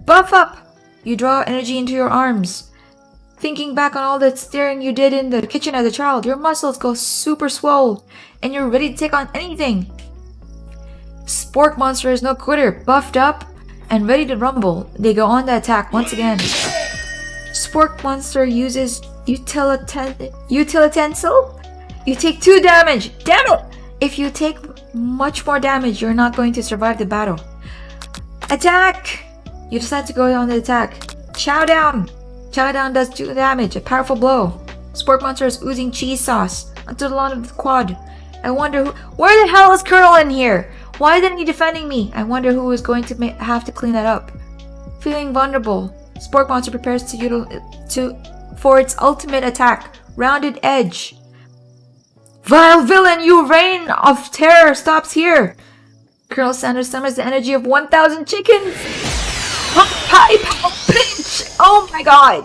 Speaker 1: Buff up! You draw energy into your arms. Thinking back on all the staring you did in the kitchen as a child, your muscles go super swole, and you're ready to take on anything. Spork monster is no quitter, buffed up and ready to rumble. They go on the attack once again. Spork monster uses utilitensile. You take 2 damage. Damn it! If you take much more damage, you're not going to survive the battle. Attack! You decide to go on the attack. Chow down! Chow down does 2 damage, a powerful blow. Spork monster is oozing cheese sauce onto the lawn of the quad. I wonder where the hell is Colonel in here? Why isn't he defending me? I wonder who is going to have to clean that up. Feeling vulnerable, Spork monster prepares for its ultimate attack, Rounded Edge. Vile villain, your reign of terror stops here. Colonel Sanders summons the energy of 1,000 chickens. Pot pie power pinch! Oh my god!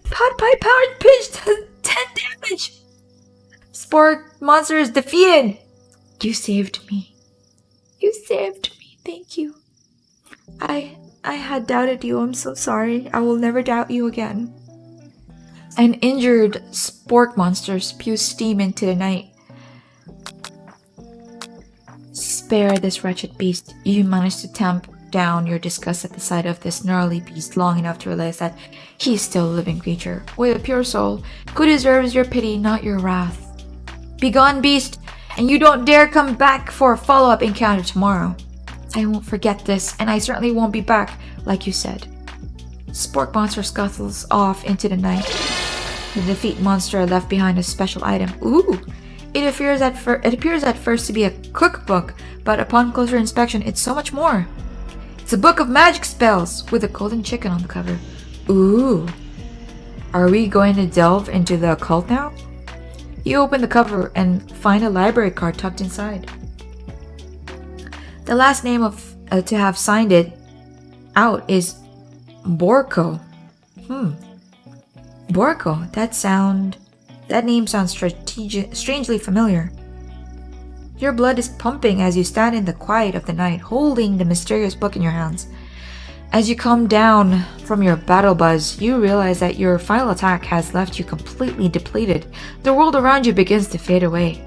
Speaker 1: Pot pie powered pinch does 10 damage! Spork monster is defeated! You saved me. You saved me. Thank you. I had doubted you. I'm so sorry. I will never doubt you again. An injured Spork monster spews steam into the night. Spare this wretched beast. You managed to tamp down your disgust at the sight of this gnarly beast long enough to realize that he is still a living creature with a pure soul who deserves your pity, not your wrath. Begone, beast, and you don't dare come back for a follow-up encounter tomorrow. I won't forget this, and I certainly won't be back, like you said. Spork monster scuttles off into the night. The defeat monster left behind a special item. Ooh! It appears at first to be a cookbook, but upon closer inspection, it's so much more. It's a book of magic spells with a golden chicken on the cover. Ooh. Are we going to delve into the occult now? You open the cover and find a library card tucked inside. The last name to have signed it out is Borko. Borko. That name sounds strangely familiar. Your blood is pumping as you stand in the quiet of the night, holding the mysterious book in your hands. As you calm down from your battle buzz, you realize that your final attack has left you completely depleted. The world around you begins to fade away.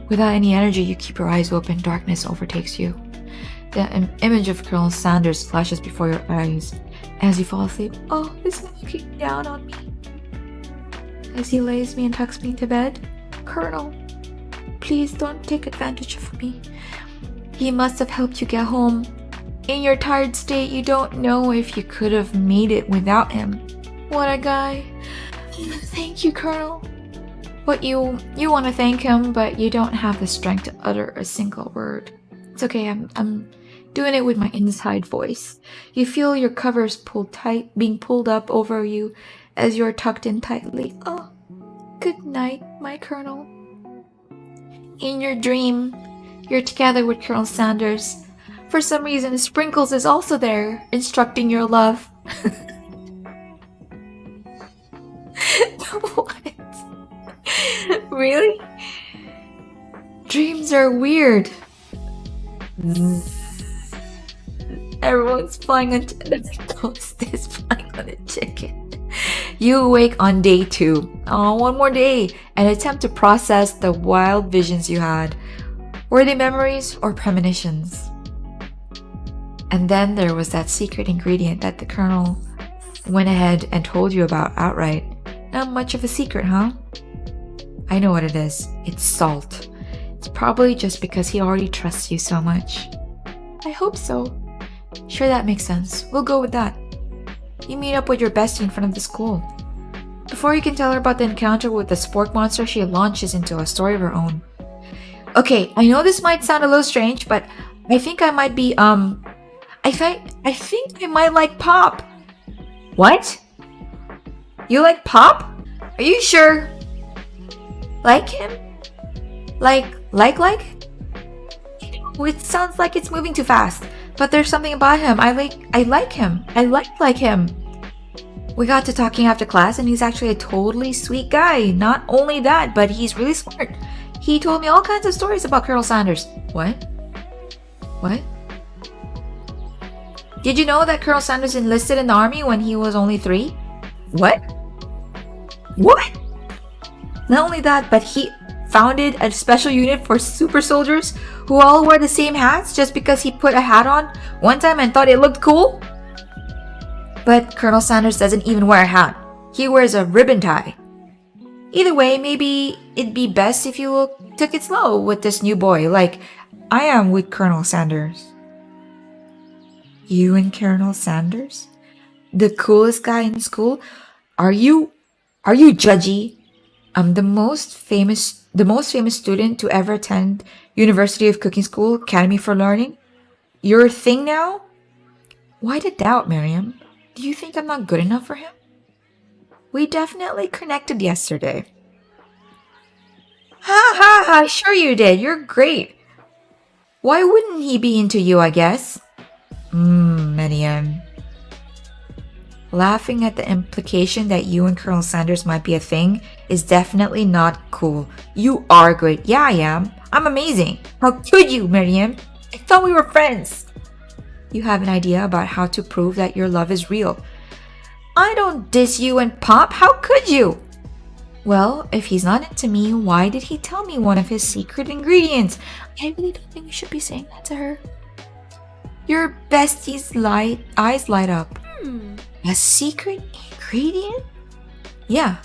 Speaker 1: Without any energy, you keep your eyes open. Darkness overtakes you. The image of Colonel Sanders flashes before your eyes as you fall asleep. Oh, is he looking down on me? As he lays me and tucks me to bed. Colonel, please don't take advantage of me. He must have helped you get home. In your tired state, you don't know if you could have made it without him. What a guy. Thank you, Colonel. What you want to thank him, but you don't have the strength to utter a single word. It's okay, I'm doing it with my inside voice. You feel your covers being pulled up over you as you're tucked in tightly. Oh, good night, my Colonel. In your dream, you're together with Colonel Sanders. For some reason, Sprinkles is also there, instructing your love. What? Really? Dreams are weird. Everyone's flying on the ghost is flying on a chicken. You awake on day 2. Oh, one more day. And attempt to process the wild visions you had. Were they memories or premonitions? And then there was that secret ingredient that the Colonel went ahead and told you about outright. Not much of a secret, huh? I know what it is. It's salt. It's probably just because he already trusts you so much. I hope so. Sure, that makes sense. We'll go with that. You meet up with your bestie in front of the school. Before you can tell her about the encounter with the Spork monster, she launches into a story of her own. Okay, I know this might sound a little strange, but I think I might be, I think I might like Pop. What? You like Pop? Are you sure? Like him? Like? It sounds like it's moving too fast, but there's something about him. I like him. I like him. We got to talking after class, and he's actually a totally sweet guy. Not only that, but he's really smart. He told me all kinds of stories about Colonel Sanders. What? Did you know that Colonel Sanders enlisted in the army when he was only 3? What? Not only that, but he founded a special unit for super soldiers who all wear the same hats just because he put a hat on one time and thought it looked cool? But Colonel Sanders doesn't even wear a hat. He wears a ribbon tie. Either way, maybe it'd be best if you took it slow with this new boy, like I am with Colonel Sanders. You and Colonel Sanders? The coolest guy in school? Are you judgy? I'm the most famous student to ever attend University of Cooking School Academy for Learning. You're a thing now? Why the doubt, Miriam? Do you think I'm not good enough for him? We definitely connected yesterday. Ha ha ha, sure you did. You're great. Why wouldn't he be into you, I guess? Miriam. Laughing at the implication that you and Colonel Sanders might be a thing is definitely not cool. You are great. Yeah, I am. I'm amazing. How could you, Miriam? I thought we were friends. You have an idea about how to prove that your love is real. I don't diss you and Pop. How could you? Well, if he's not into me, why did he tell me one of his secret ingredients? I really don't think we should be saying that to her. Your bestie's eyes light up. A secret ingredient? Yeah,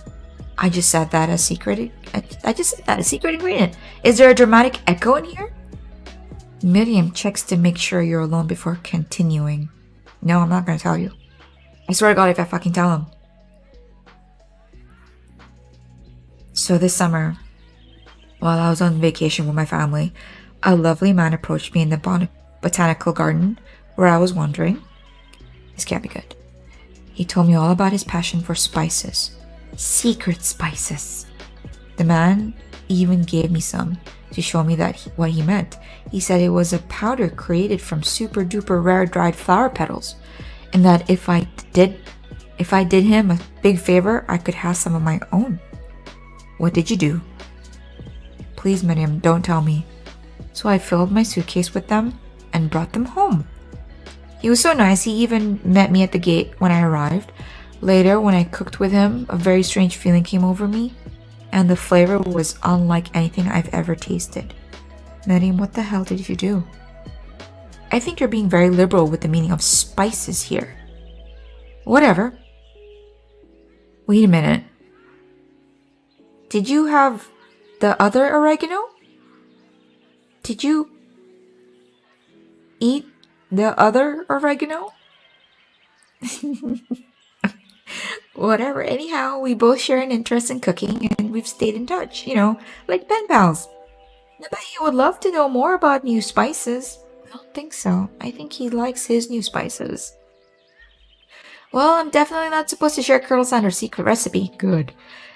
Speaker 1: I just said that a secret. I just said that a secret ingredient. Is there a dramatic echo in here? Miriam checks to make sure you're alone before continuing. No, I'm not gonna tell you. I swear to God, if I fucking tell him. So this summer, while I was on vacation with my family, a lovely man approached me in the botanical garden where I was wandering. This can't be good. He told me all about his passion for spices. Secret spices. The man even gave me some to show me what he meant. He said it was a powder created from super duper rare dried flower petals, and that if I did him a big favor, I could have some of my own. What did you do? Please, Miriam, don't tell me. So I filled my suitcase with them and brought them home. He was so nice, he even met me at the gate when I arrived. Later, when I cooked with him, a very strange feeling came over me, and the flavor was unlike anything I've ever tasted. Miriam, what the hell did you do? I think you're being very liberal with the meaning of spices here. Whatever. Wait a minute. Did you have the other oregano? Did you eat the other oregano? Whatever. Anyhow, we both share an interest in cooking and we've stayed in touch, like pen pals. I bet he would love to know more about new spices. I don't think so. I think he likes his new spices. Well, I'm definitely not supposed to share Colonel Sanders' secret recipe. Good.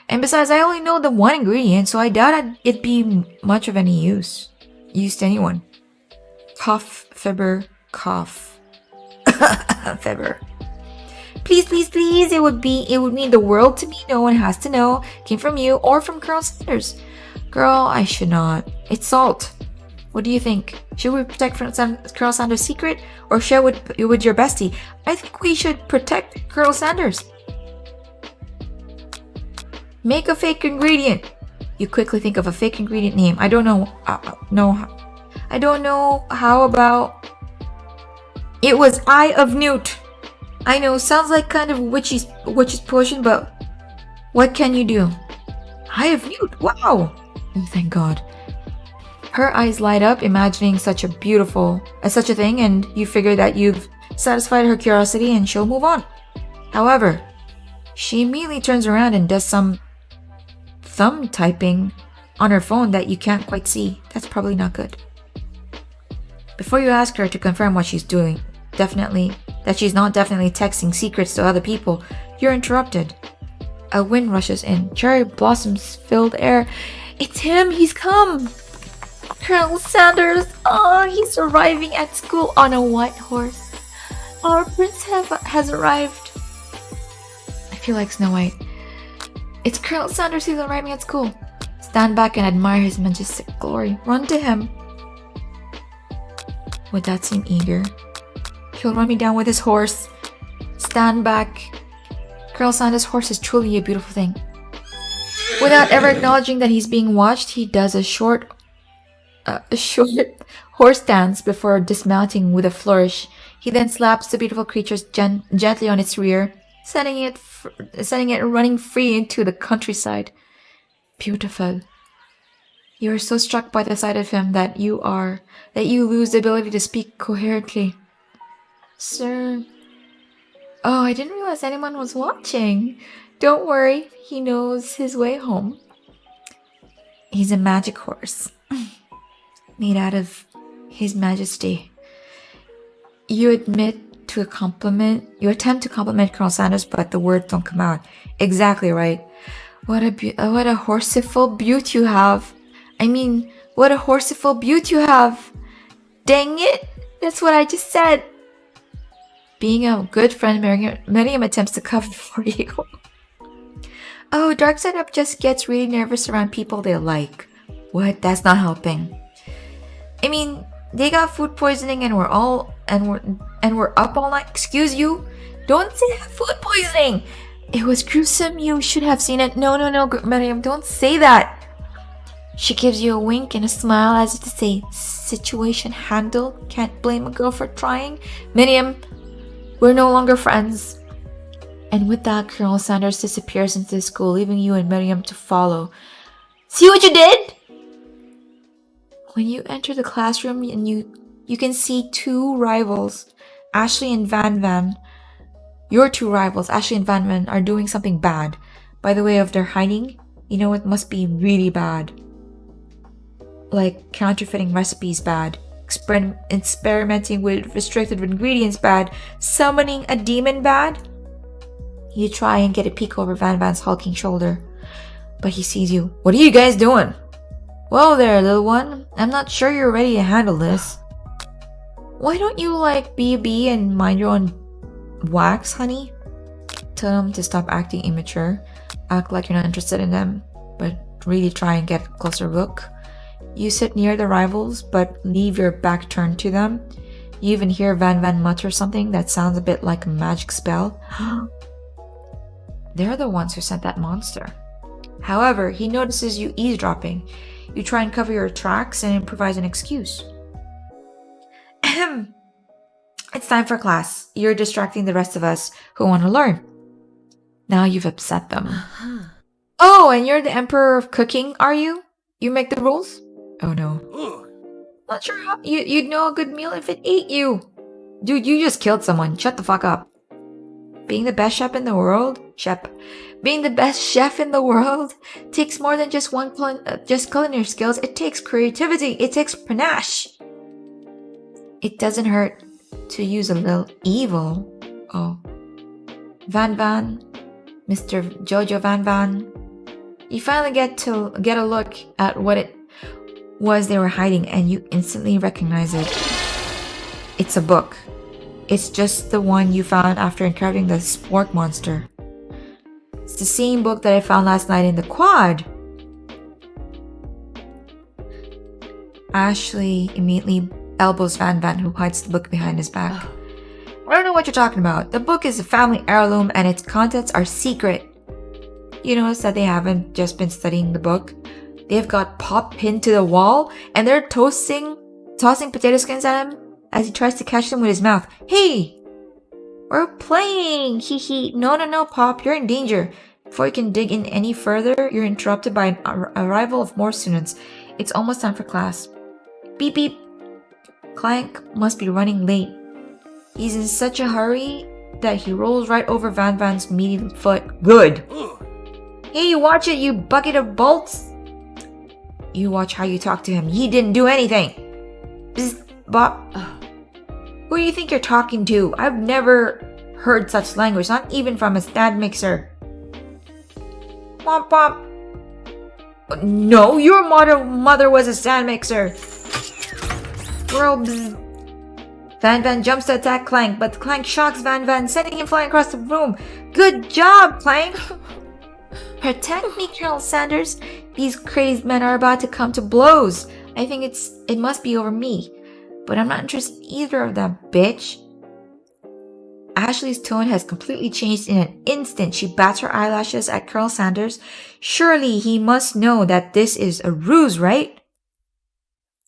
Speaker 1: And besides, I only know the one ingredient, so I doubt it'd be much of any use. Use to anyone. Cough, fibber, cough. Fibber. Please, please, please. It would mean the world to me. No one has to know. Came from you or from Colonel Sanders. Girl, I should not. It's salt. What do you think? Should we protect Colonel Sanders' secret or share with your bestie? I think we should protect Colonel Sanders. Make a fake ingredient. You quickly think of a fake ingredient name. I don't know. I don't know. How about... It was Eye of Newt. I know, sounds like kind of witch's potion, but what can you do? Eye of Newt. Wow. Oh, thank God. Her eyes light up, imagining such a thing, and you figure that you've satisfied her curiosity and she'll move on. However, she immediately turns around and does some thumb typing on her phone that you can't quite see. That's probably not good. Before you ask her to confirm what she's doing, that she's not definitely texting secrets to other people, you're interrupted. A wind rushes in. Cherry blossoms fill the air. It's him! He's come! Colonel Sanders! Oh, he's arriving at school on a white horse. Our prince has arrived. I feel like Snow White. It's Colonel Sanders who's arriving at school. Stand back and admire his majestic glory. Run to him. Would that seem eager? He'll run me down with his horse. Stand back. Colonel Sanders' horse is truly a beautiful thing. Without ever acknowledging that he's being watched, he does a short horse dance before dismounting with a flourish. He then slaps the beautiful creature gently on its rear, sending it running free into the countryside. Beautiful. You are so struck by the sight of him that you lose the ability to speak coherently. Sir, Oh, I didn't realize anyone was watching. Don't worry, he knows his way home. He's a magic horse, made out of His Majesty. You attempt to compliment Colonel Sanders, but the words don't come out. Exactly right. What a horseful beaut you have. I mean, what a horseful beaut you have. Dang it, that's what I just said. Being a good friend, Miriam attempts to cover for you. Oh, darksideup just gets really nervous around people they like. What? That's not helping. I mean, they got food poisoning and we're up all night. Excuse you? Don't say food poisoning. It was gruesome. You should have seen it. No, Miriam, don't say that. She gives you a wink and a smile as if to say, situation handled. Can't blame a girl for trying. Miriam, we're no longer friends. And with that, Colonel Sanders disappears into the school, leaving you and Miriam to follow. See what you did? When you enter the classroom, and you can see two rivals, Ashley and Van Van. Your two rivals, Ashley and Van Van, are doing something bad. By the way of their hiding, you know it must be really bad. Like counterfeiting recipes bad. Experimenting with restricted ingredients bad. Summoning a demon bad. You try and get a peek over Van Van's hulking shoulder, but he sees you. What are you guys doing? Whoa there, little one. I'm not sure you're ready to handle this. Why don't you be a bee and mind your own wax, honey? Tell them to stop acting immature. Act like you're not interested in them, but really try and get a closer look. You sit near the rivals, but leave your back turned to them. You even hear Van Van mutter something that sounds a bit like a magic spell. They're the ones who sent that monster. However, he notices you eavesdropping. You try and cover your tracks and improvise an excuse. It's time for class. You're distracting the rest of us who want to learn. Now you've upset them. Oh, and you're the emperor of cooking, are you? You make the rules? Oh no. Not sure how you'd know a good meal if it ate you. Dude, you just killed someone. Shut the fuck up. Being the best chef in the world? Being the best chef in the world takes more than just culinary skills. It takes creativity. It takes panache. It doesn't hurt to use a little evil. Oh. Van Van, Mr. Jojo Van Van. You finally get a look at what it was they were hiding, and you instantly recognize it. It's a book. It's just the one you found after encountering the spork monster. It's the same book that I found last night in the quad. Ashley immediately elbows Van Van, who hides the book behind his back. I don't know what you're talking about. The book is a family heirloom and its contents are secret. You notice that they haven't just been studying the book. They've got Pop pinned to the wall and they're tossing potato skins at him as he tries to catch them with his mouth. Hey! We're playing! Hee hee. No, Pop, you're in danger. Before you can dig in any further, you're interrupted by an arrival of more students. It's almost time for class. Beep beep. Clank must be running late. He's in such a hurry that he rolls right over Van Van's meaty foot. Good! Hey, watch it, you bucket of bolts! You watch how you talk to him. He didn't do anything. Bzz, Bob. Who do you think you're talking to? I've never heard such language, not even from a stand mixer. Womp womp. No, your mother was a stand mixer. Girl, bzz. Van Van jumps to attack Clank, but Clank shocks Van Van, sending him flying across the room. Good job, Clank! Protect me, Colonel Sanders. These crazed men are about to come to blows. I think it must be over me. But I'm not interested in either of them, bitch. Ashley's tone has completely changed in an instant. She bats her eyelashes at Colonel Sanders. Surely he must know that this is a ruse, right?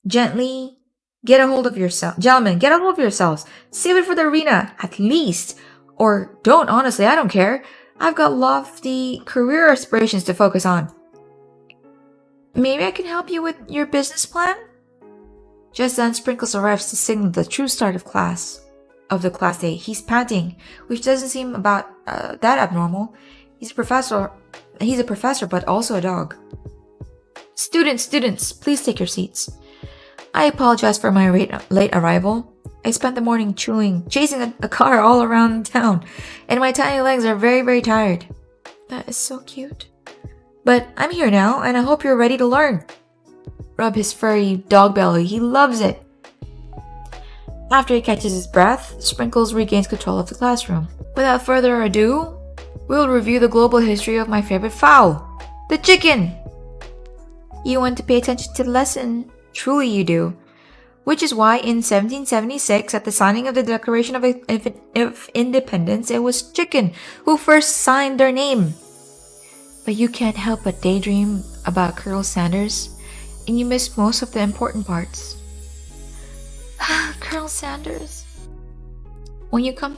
Speaker 1: Gently, get a hold of yourself. Gentlemen, get a hold of yourselves. Save it for the arena, at least. Or don't, honestly, I don't care. I've got lofty career aspirations to focus on. Maybe I can help you with your business plan? Just then, Sprinkles arrives to signal the true start of class. of the class day. He's panting, which doesn't seem about that abnormal. He's a professor, but also a dog. Students, please take your seats. I apologize for my late arrival. I spent the morning chasing a car all around town, and my tiny legs are very, very tired. That is so cute. But I'm here now, and I hope you're ready to learn. Rub his furry dog belly. He loves it. After he catches his breath, Sprinkles regains control of the classroom. Without further ado, we'll review the global history of my favorite fowl, the chicken. You want to pay attention to the lesson. Truly you do. Which is why in 1776, at the signing of the Declaration of Independence, it was chicken who first signed their name. But you can't help but daydream about Colonel Sanders, and you miss most of the important parts. Colonel Sanders. When you come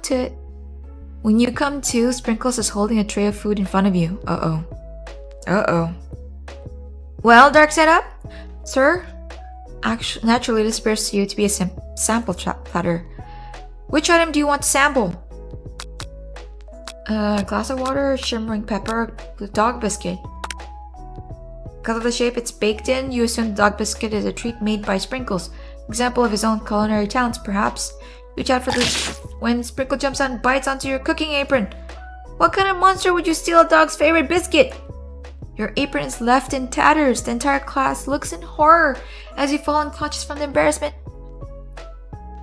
Speaker 1: to, Sprinkles is holding a tray of food in front of you. Uh-oh. Well, darksideup, sir? Naturally, this appears to you to be a sample platter. Which item do you want to sample? A glass of water, shimmering pepper, dog biscuit. Because of the shape it's baked in, you assume the dog biscuit is a treat made by Sprinkles. Example of his own culinary talents, perhaps. Reach out for this when Sprinkle jumps out and bites onto your cooking apron. What kind of monster would you steal a dog's favorite biscuit? Your apron is left in tatters. The entire class looks in horror as you fall unconscious from the embarrassment.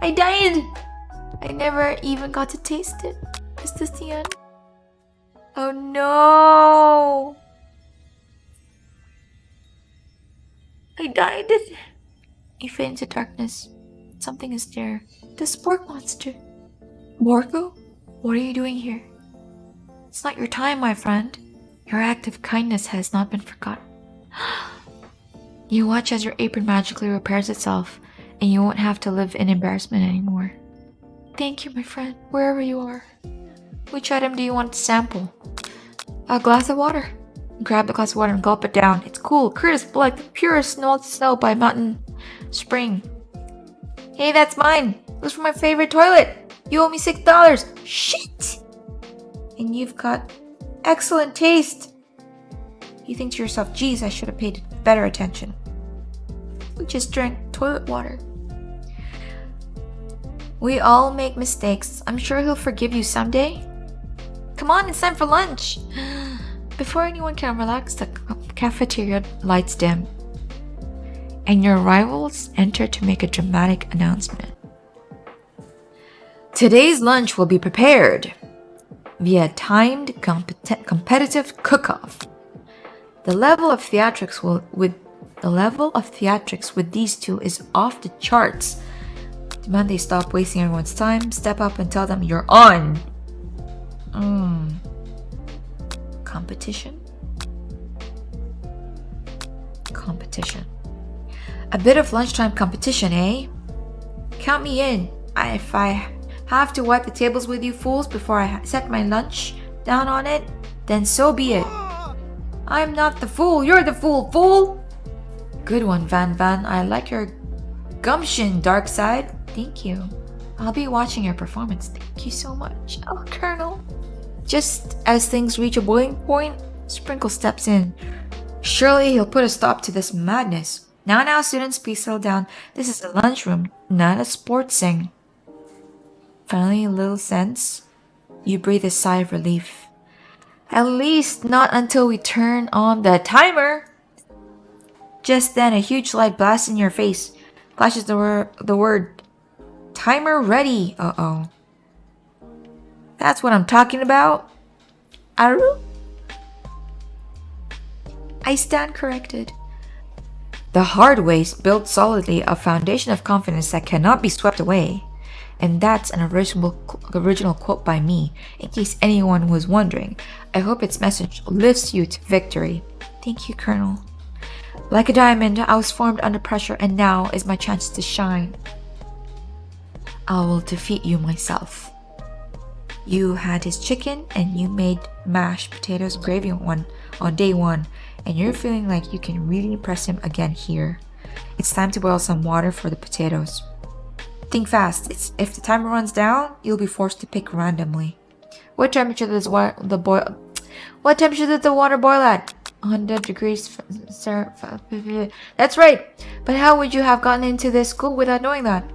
Speaker 1: I died! I never even got to taste it. Is this the end? Oh no! I died. You fade into darkness. Something is there. The spork monster. Morgo? What are you doing here? It's not your time, my friend. Your act of kindness has not been forgotten. You watch as your apron magically repairs itself, and you won't have to live in embarrassment anymore. Thank you, my friend, wherever you are. Which item do you want to sample? A glass of water. Grab the glass of water and gulp it down. It's cool, crisp, like the purest melted snow by mountain spring. Hey, that's mine. It was from my favorite toilet. You owe me $6. Shit! And you've got excellent taste. You think to yourself, geez, I should have paid better attention. We just drank toilet water. We all make mistakes. I'm sure he'll forgive you someday. Come on, it's time for lunch. Before anyone can relax, the cafeteria lights dim, and your rivals enter to make a dramatic announcement. Today's lunch will be prepared via timed competitive cook-off. The level of theatrics with these two is off the charts. Demand they stop wasting everyone's time, step up and tell them you're on. Competition. A bit of lunchtime competition, eh? Count me in. If I have to wipe the tables with you fools before I set my lunch down on it, then so be it. I'm not the fool, you're the fool! Good one, Van. I like your gumption, Darkside. Thank you. I'll be watching your performance. Thank you so much. Oh, Colonel. Just as things reach a boiling point, Sprinkle steps in. Surely he'll put a stop to this madness. Now, students, please settle down. This is a lunchroom, not a sports sing. Finally, a little sense. You breathe a sigh of relief. At least not until we turn on the timer. Just then, a huge light blasts in your face. Flashes the word timer ready. Uh-oh. That's what I'm talking about. Aru? I stand corrected. The hard ways build solidly a foundation of confidence that cannot be swept away. And that's an original quote by me, in case anyone was wondering. I hope its message lifts you to victory. Thank you, Colonel. Like a diamond, I was formed under pressure, and now is my chance to shine. I will defeat you myself. You had his chicken, and you made mashed potatoes and gravy on day one, and you're feeling like you can really impress him again here. It's time to boil some water for the potatoes. Think fast. If the timer runs down, you'll be forced to pick randomly. What temperature does What temperature does the water boil at? 100 degrees. That's right. But how would you have gotten into this school without knowing that?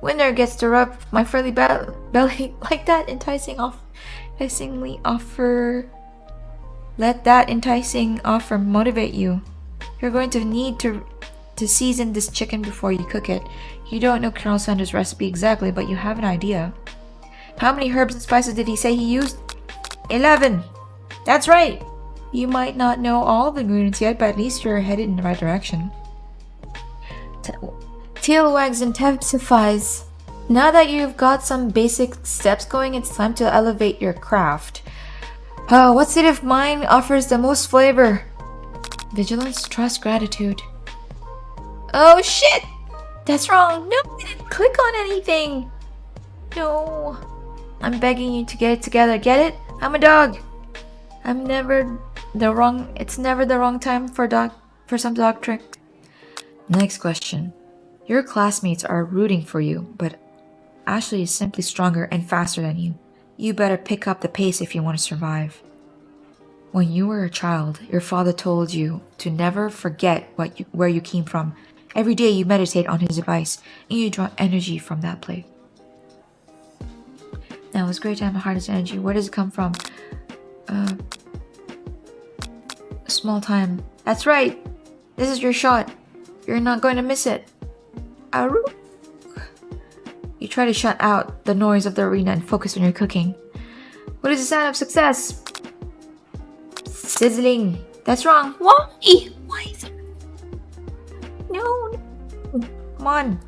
Speaker 1: Winner gets to rub my friendly belly like that enticingly offer. Let that enticing offer motivate you. You're going to need to season this chicken before you cook it. You don't know Colonel Sanders' recipe exactly, but you have an idea. How many herbs and spices did he say he used? 11. That's right. You might not know all the ingredients yet, but at least you're headed in the right direction. Tail wags intensifies. Now that you've got some basic steps going, it's time to elevate your craft. What state of mind offers the most flavor? Vigilance, trust, gratitude. Oh shit! That's wrong. No, I didn't click on anything. No. I'm begging you to get it together. Get it? I'm a dog. It's never the wrong time for some dog trick. Next question. Your classmates are rooting for you, but Ashley is simply stronger and faster than you. You better pick up the pace if you want to survive. When you were a child, your father told you to never forget where you came from. Every day you meditate on his advice, and you draw energy from that place. Now, it's great to have the hardest energy. Where does it come from? Small time. That's right. This is your shot. You're not going to miss it. Aru. You try to shut out the noise of the arena and focus on your cooking. What is the sign of success? Sizzling. That's wrong. Why? Why is it? No. Come on.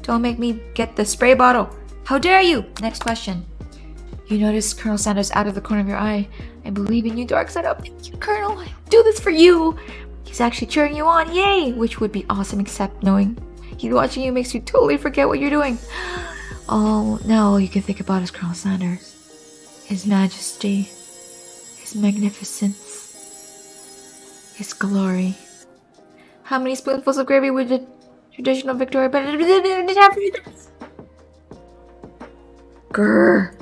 Speaker 1: Don't make me get the spray bottle. How dare you? Next question. You notice Colonel Sanders out of the corner of your eye. I believe in you, darksideup. Thank you, Colonel. I'll do this for you. He's actually cheering you on. Yay! Which would be awesome, except knowing he's watching you makes you totally forget what you're doing. Oh, now all you can think about is Colonel Sanders. His majesty. His magnificence. His glory. How many spoonfuls of gravy would the traditional Victoria have? Grrr.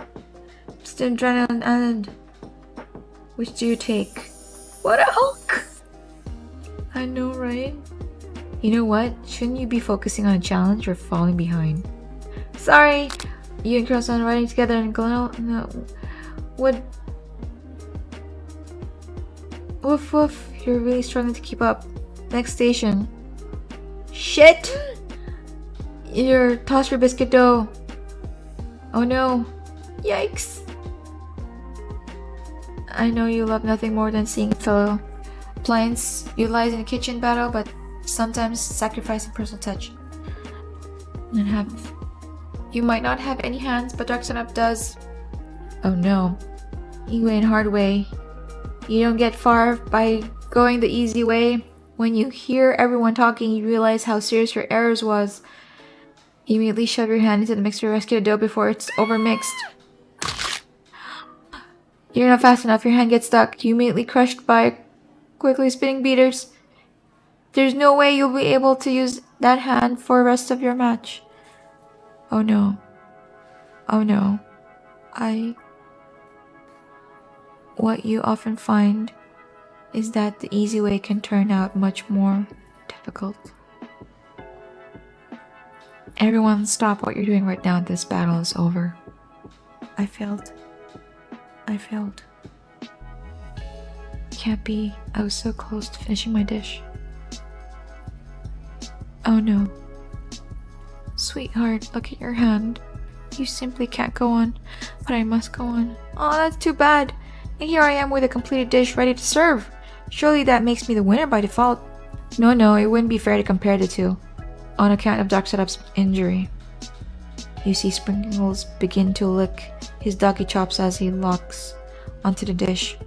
Speaker 1: Just adrenaline island. Which do you take? What a hulk! I know, right? You know what? Shouldn't you be focusing on a challenge or falling behind? Sorry! You and Colonel Sanders riding together and no. What? Woof woof. You're really struggling to keep up. Next station. Shit! Your toss your biscuit dough. Oh no. Yikes. I know you love nothing more than seeing a fellow appliance utilized in a kitchen battle, but sometimes sacrificing personal touch. You might not have any hands, but darksideup does. Oh no. You went hard way. You don't get far by going the easy way. When you hear everyone talking, you realize how serious your errors was. You immediately shove your hand into the mixer to rescue the dough before it's overmixed. You're not fast enough, your hand gets stuck. You immediately crushed by quickly spinning beaters. There's no way you'll be able to use that hand for the rest of your match. Oh no. Oh no. What you often find is that the easy way can turn out much more difficult. Everyone stop what you're doing right now. This battle is over. I failed. Can't be. I was so close to finishing my dish. Oh no. Sweetheart, look at your hand. You simply can't go on. But I must go on. Oh, that's too bad. And here I am with a completed dish ready to serve. Surely that makes me the winner by default. No, it wouldn't be fair to compare the two. On account of darksideup's injury. You see Sprinkles begin to lick his doggy chops as he locks onto the dish.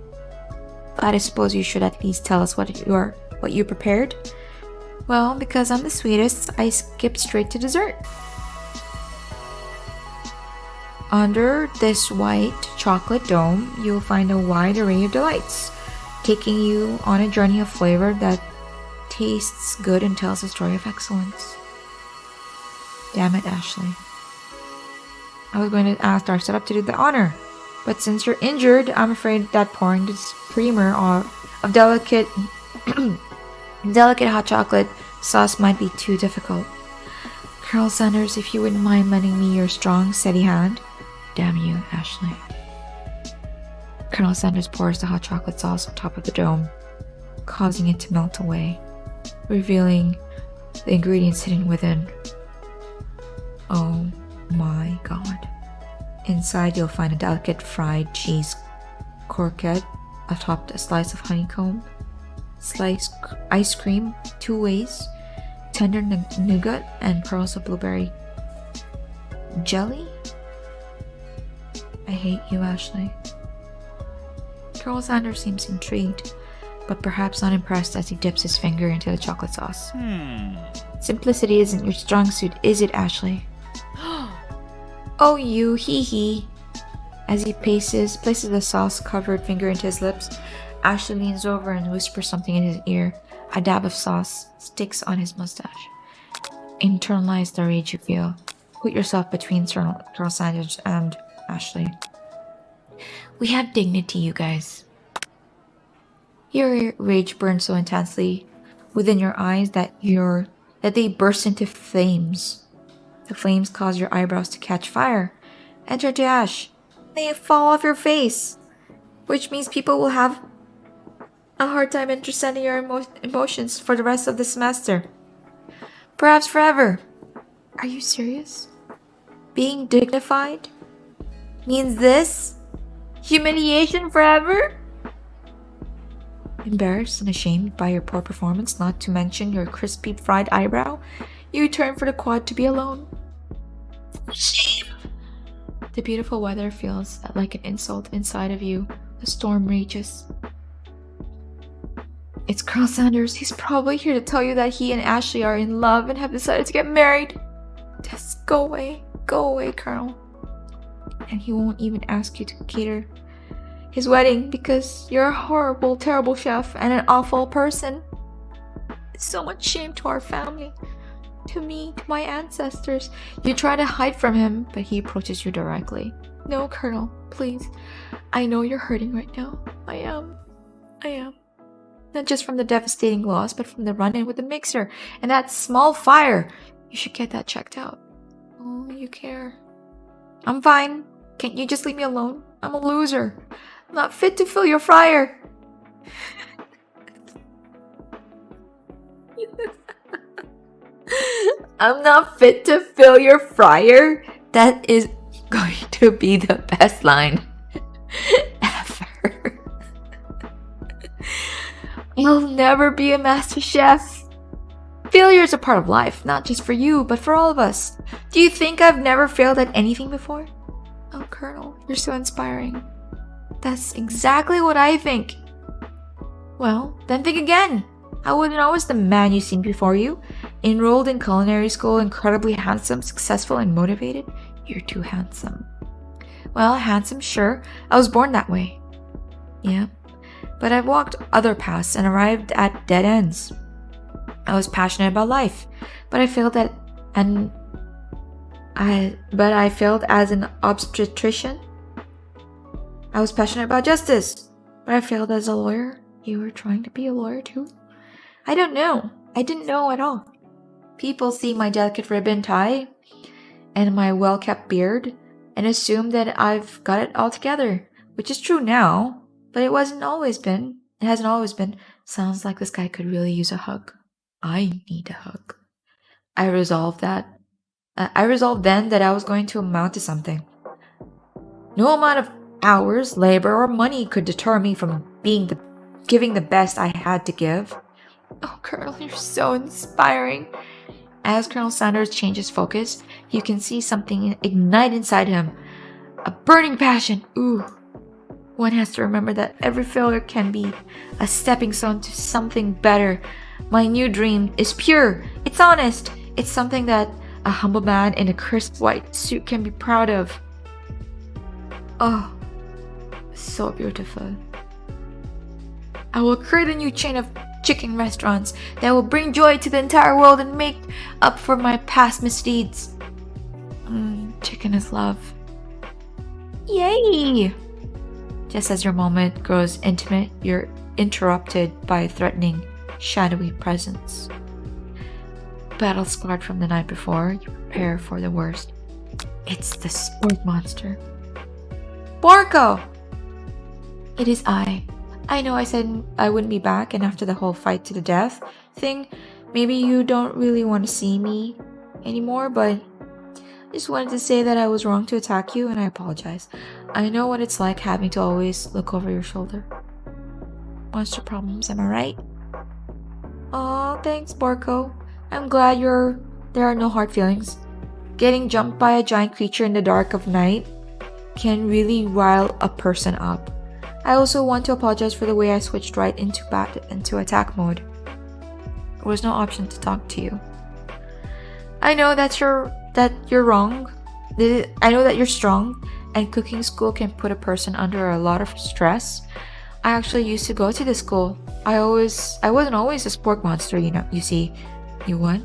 Speaker 1: But I suppose you should at least tell us what you prepared. Well, because I'm the sweetest, I skipped straight to dessert. Under this white chocolate dome, you'll find a wide array of delights, taking you on a journey of flavor that tastes good and tells a story of excellence. Damn it, Ashley. I was going to ask darksideup to do the honor. But since you're injured, I'm afraid that pouring this creamer of delicate hot chocolate sauce might be too difficult. Colonel Sanders, if you wouldn't mind lending me your strong, steady hand. Damn you, Ashley. Colonel Sanders pours the hot chocolate sauce on top of the dome, causing it to melt away, revealing the ingredients hidden within. Oh my god. Inside you'll find a delicate fried cheese croquette atop a slice of honeycomb, sliced ice cream 2 ways, tender nougat, and pearls of blueberry jelly. I hate you, Ashley. Colonel Sanders seems intrigued, but perhaps not impressed as he dips his finger into the chocolate sauce. Simplicity isn't your strong suit, is it, Ashley? Oh, you, hee hee. As he places the sauce-covered finger into his lips, Ashley leans over and whispers something in his ear. A dab of sauce sticks on his mustache. Internalize the rage you feel. Put yourself between Colonel Sanders and Ashley. We have dignity, you guys. Your rage burns so intensely within your eyes that they burst into flames. The flames cause your eyebrows to catch fire and turn to ash. They fall off your face, which means people will have a hard time understanding your emotions for the rest of the semester. Perhaps forever. Are you serious? Being dignified means this? Humiliation forever? Embarrassed and ashamed by your poor performance, not to mention your crispy fried eyebrow, you turn for the quad to be alone. Shame. The beautiful weather feels like an insult inside of you. The storm rages. It's Colonel Sanders. He's probably here to tell you that he and Ashley are in love and have decided to get married. Just go away, Colonel. And he won't even ask you to cater his wedding because you're a horrible, terrible chef and an awful person. It's so much shame to our family, to me, to my ancestors. You try to hide from him, but he approaches you directly. No, Colonel, please. I know you're hurting right now. I am. Not just from the devastating loss, but from the run-in with the mixer and that small fire. You should get that checked out. Oh, you care. I'm fine. Can't you just leave me alone? I'm a loser. I'm not fit to fill your fryer. I'm not fit to fill your fryer? That is going to be the best line ever. You'll never be a master chef. Failure is a part of life, not just for you, but for all of us. Do you think I've never failed at anything before? Oh, Colonel, you're so inspiring. That's exactly what I think. Well, then think again. I wasn't always the man you've seen before you. Enrolled in culinary school, incredibly handsome, successful, and motivated. You're too handsome. Well, handsome, sure. I was born that way. Yeah. But I've walked other paths and arrived at dead ends. I was passionate about life, but I failed as an obstetrician. I was passionate about justice, but I failed as a lawyer. You were trying to be a lawyer too? I don't know. I didn't know at all. People see my delicate ribbon tie and my well-kept beard and assume that I've got it all together, which is true now, but it hasn't always been. Sounds like this guy could really use a hug. I need a hug. I resolved then that I was going to amount to something. No amount of hours, labor, or money could deter me from giving the best I had to give. Oh, Colonel, you're so inspiring. As Colonel Sanders changes focus, you can see something ignite inside him. A burning passion. Ooh. One has to remember that every failure can be a stepping stone to something better. My new dream is pure. It's honest. It's something that a humble man in a crisp white suit can be proud of. Oh, so beautiful. I will create a new chain of chicken restaurants that will bring joy to the entire world and make up for my past misdeeds. Chicken is love. Yay! Just as your moment grows intimate, you're interrupted by a threatening, shadowy presence. Battle scarred from the night before, you prepare for the worst. It's the sport monster. Borko! It is I. I know I said I wouldn't be back, and after the whole fight to the death thing, maybe you don't really want to see me anymore, but I just wanted to say that I was wrong to attack you, and I apologize. I know what it's like having to always look over your shoulder. Monster problems, am I right? Aw, thanks, Borko. I'm glad there are no hard feelings. Getting jumped by a giant creature in the dark of night can really rile a person up. I also want to apologize for the way I switched right into attack mode. There was no option to talk to you. I know that you're wrong. I know that you're strong, and cooking school can put a person under a lot of stress. I actually used to go to this school. I wasn't always a sport monster, you see. You what?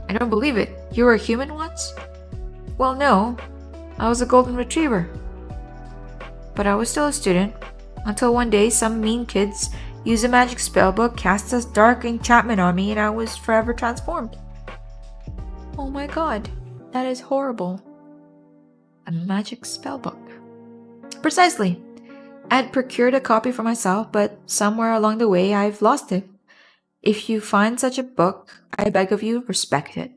Speaker 1: I don't believe it. You were a human once? Well, no. I was a golden retriever. But I was still a student, until one day some mean kids used a magic spellbook, cast a dark enchantment on me, and I was forever transformed. Oh my god, that is horrible. A magic spellbook. Precisely. I had procured a copy for myself, but somewhere along the way I've lost it. If you find such a book, I beg of you, respect it.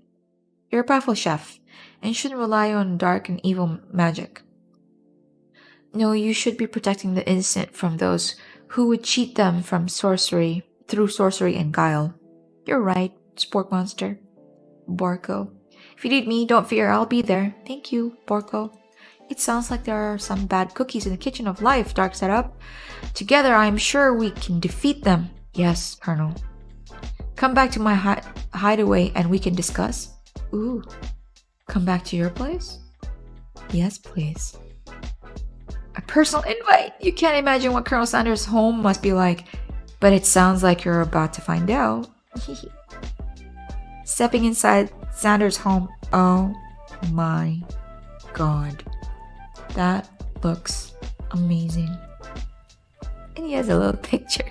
Speaker 1: You're a powerful chef, and shouldn't rely on dark and evil magic. No, you should be protecting the innocent from those who would cheat them through sorcery and guile. You're right, sport monster. Borko. If you need me, don't fear, I'll be there. Thank you, Borko. It sounds like there are some bad cookies in the kitchen of life, darksideup. Together, I'm sure we can defeat them. Yes, Colonel. Come back to my hideaway and we can discuss. Ooh. Come back to your place? Yes, please. A personal invite? You can't imagine what Colonel Sanders' home must be like, but it sounds like you're about to find out. Stepping inside Sanders' home. Oh my god. That looks amazing. And he has a little picture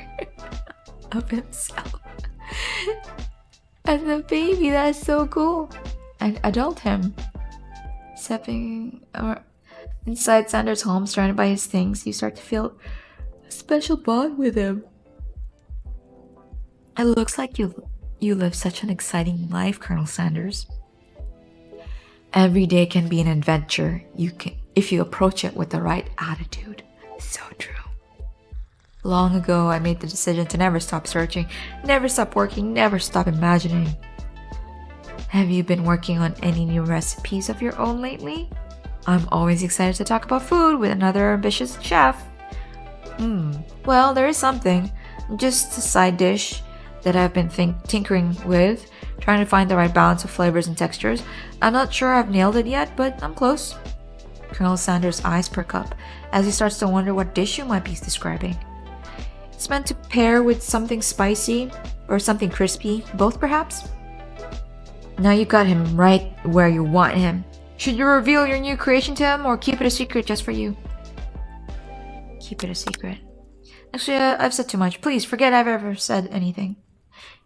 Speaker 1: of himself. As a baby, that's so cool. And adult him. Stepping inside Sanders' home, surrounded by his things, you start to feel a special bond with him. It looks like you live such an exciting life, Colonel Sanders. Every day can be an adventure if you approach it with the right attitude. So true. Long ago, I made the decision to never stop searching, never stop working, never stop imagining. Have you been working on any new recipes of your own lately? I'm always excited to talk about food with another ambitious chef. Well, there is something. Just a side dish that I've been tinkering with, trying to find the right balance of flavors and textures. I'm not sure I've nailed it yet, but I'm close. Colonel Sanders' eyes perk up as he starts to wonder what dish you might be describing. It's meant to pair with something spicy or something crispy, both perhaps? Now you got him right where you want him. Should you reveal your new creation to him or keep it a secret just for you? Keep it a secret. Actually, I've said too much. Please forget I've ever said anything.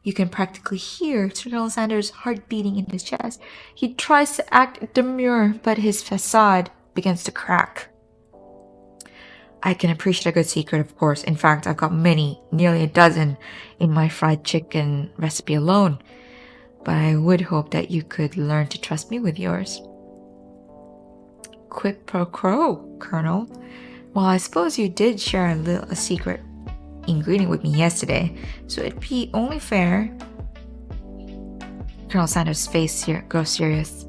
Speaker 1: You can practically hear Colonel Sanders' heart beating in his chest. He tries to act demure, but his facade begins to crack. I can appreciate a good secret, of course. In fact, I've got many, nearly a dozen, in my fried chicken recipe alone. But I would hope that you could learn to trust me with yours. Quid pro quo, Colonel. Well, I suppose you did share a secret ingredient with me yesterday, so it'd be only fair. Colonel Sanders' face grows serious.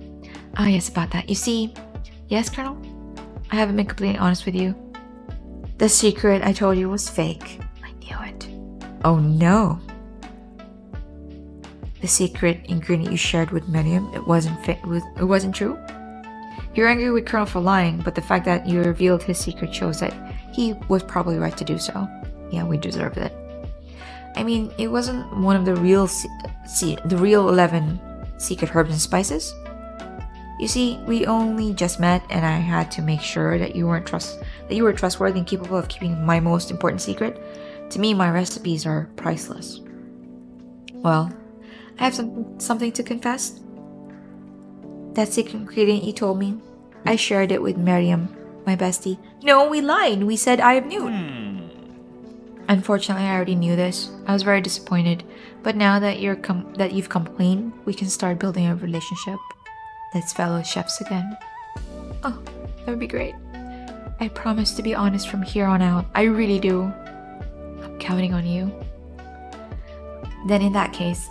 Speaker 1: Ah, yes, about that. You see, yes, Colonel? I haven't been completely honest with you. The secret I told you was fake. I knew it. Oh no. The secret ingredient you shared with Miriam, it wasn't true? You're angry with Colonel for lying, but the fact that you revealed his secret shows that he was probably right to do so. Yeah, we deserved it. I mean, it wasn't one of the real 11 secret herbs and spices. You see, we only just met and I had to make sure that you were trustworthy and capable of keeping my most important secret. To me, my recipes are priceless. Well, I have something to confess. That secret ingredient you told me, I shared it with Miriam, my bestie. No, we lied. We said I am nude. Unfortunately, I already knew this. I was very disappointed. But now that you've come clean, we can start building a relationship. Let's fellow chefs again. Oh, that would be great. I promise to be honest from here on out. I really do. I'm counting on you. Then in that case,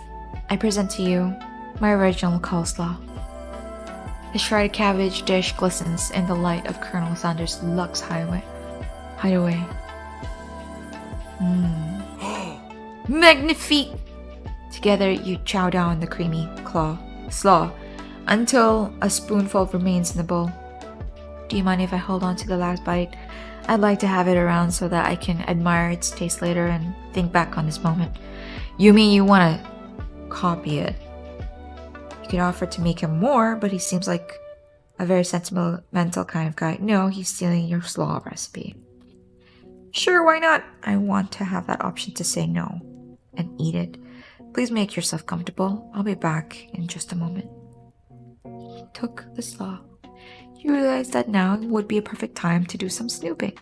Speaker 1: I present to you my original coleslaw. The shredded cabbage dish glistens in the light of Colonel Sanders' Lux hideaway. Magnifique! Together you chow down the creamy slaw until a spoonful remains in the bowl. Do you mind if I hold on to the last bite? I'd like to have it around so that I can admire its taste later and think back on this moment. You mean you want to copy it? You could offer to make him more, but he seems like a very sentimental kind of guy. No, he's stealing your slaw recipe. Sure, why not? I want to have that option to say no and eat it. Please make yourself comfortable. I'll be back in just a moment. He took the slaw. You realize that now would be a perfect time to do some snooping.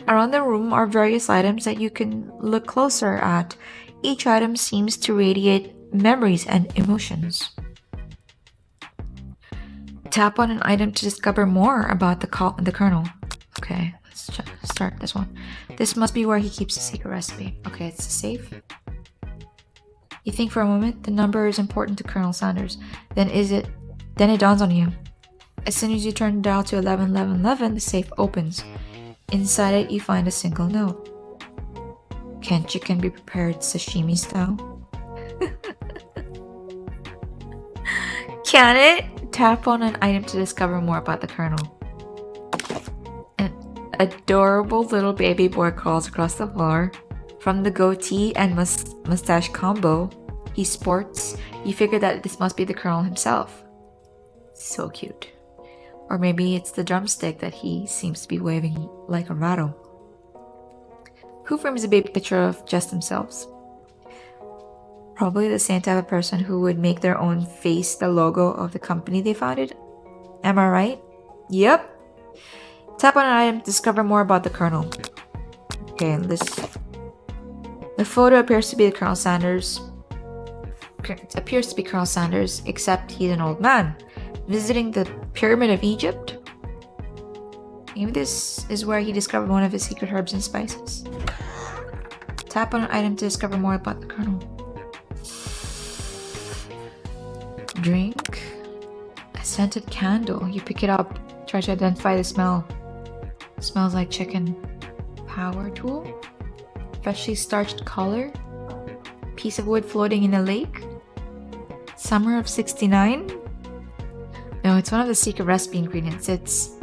Speaker 1: Around the room are various items that you can look closer at. Each item seems to radiate memories and emotions. Tap on an item to discover more about the Colonel. Okay, let's start this one. This must be where he keeps the secret recipe. Okay, it's a safe. You think for a moment the number is important to Colonel Sanders. Then it dawns on you. As soon as you turn the dial to 111111, the safe opens. Inside it, you find a single note. Can chicken be prepared sashimi style? Can it? Tap on an item to discover more about the Colonel. An adorable little baby boy crawls across the floor. From the goatee and mustache combo he sports, you figure that this must be the Colonel himself. So cute. Or maybe it's the drumstick that he seems to be waving like a rattle. Who frames a baby picture of just themselves? Probably the same type of person who would make their own face the logo of the company they founded. Am I right? Yep. Tap on an item to discover more about the Colonel. Okay, the photo appears to be Colonel Sanders. Except he's an old man visiting the Pyramid of Egypt. Maybe this is where he discovered one of his secret herbs and spices. Tap on an item to discover more about the Colonel. Drink. A scented candle. You pick it up, try to identify the smell. Smells like chicken. Power tool. Freshly starched collar. Piece of wood floating in a lake. Summer of 69. No, it's one of the secret recipe ingredients. It's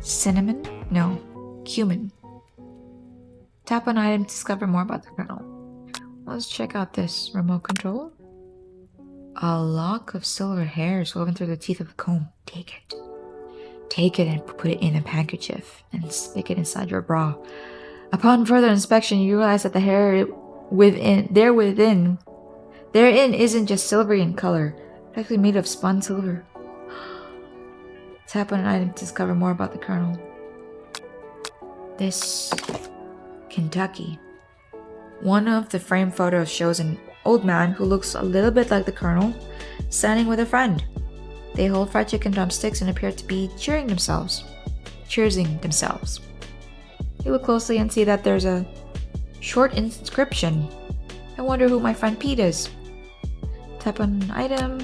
Speaker 1: cinnamon? No, cumin. Tap on item to discover more about the Colonel. Let's check out this remote control. A lock of silver hairs woven through the teeth of a comb. Take it. Take it and put it in a handkerchief and stick it inside your bra. Upon further inspection, you realize that the hair therein isn't just silvery in color. It's actually made of spun silver. Tap on an item to discover more about the Colonel. This Kentucky. One of the framed photos shows an old man who looks a little bit like the Colonel, standing with a friend. They hold fried chicken drumsticks and appear to be cheersing themselves. You look closely and see that there's a short inscription. I wonder who my friend Pete is. Tap on an item.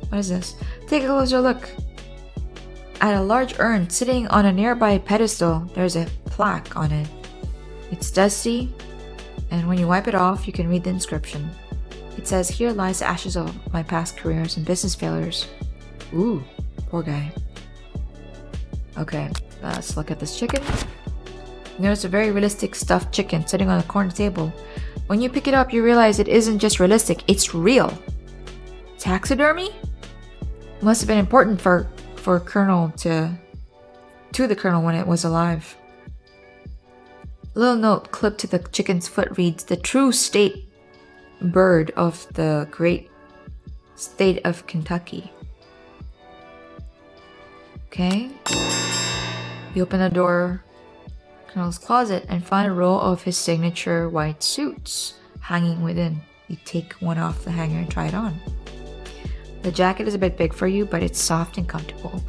Speaker 1: What is this? Take a closer look. At a large urn sitting on a nearby pedestal, there's a plaque on it. It's dusty, and when you wipe it off, you can read the inscription. It says, "Here lies the ashes of my past careers and business failures." Ooh, poor guy. Okay, let's look at this chicken. There's a very realistic stuffed chicken sitting on the corner table. When you pick it up, you realize it isn't just realistic, it's real. Taxidermy? Must have been important for Colonel to the Colonel when it was alive. A little note clipped to the chicken's foot reads, "The true state bird of the great state of Kentucky." Okay. You open the door, Colonel's closet, and find a row of his signature white suits hanging within. You take one off the hanger and try it on. The jacket is a bit big for you, but it's soft and comfortable.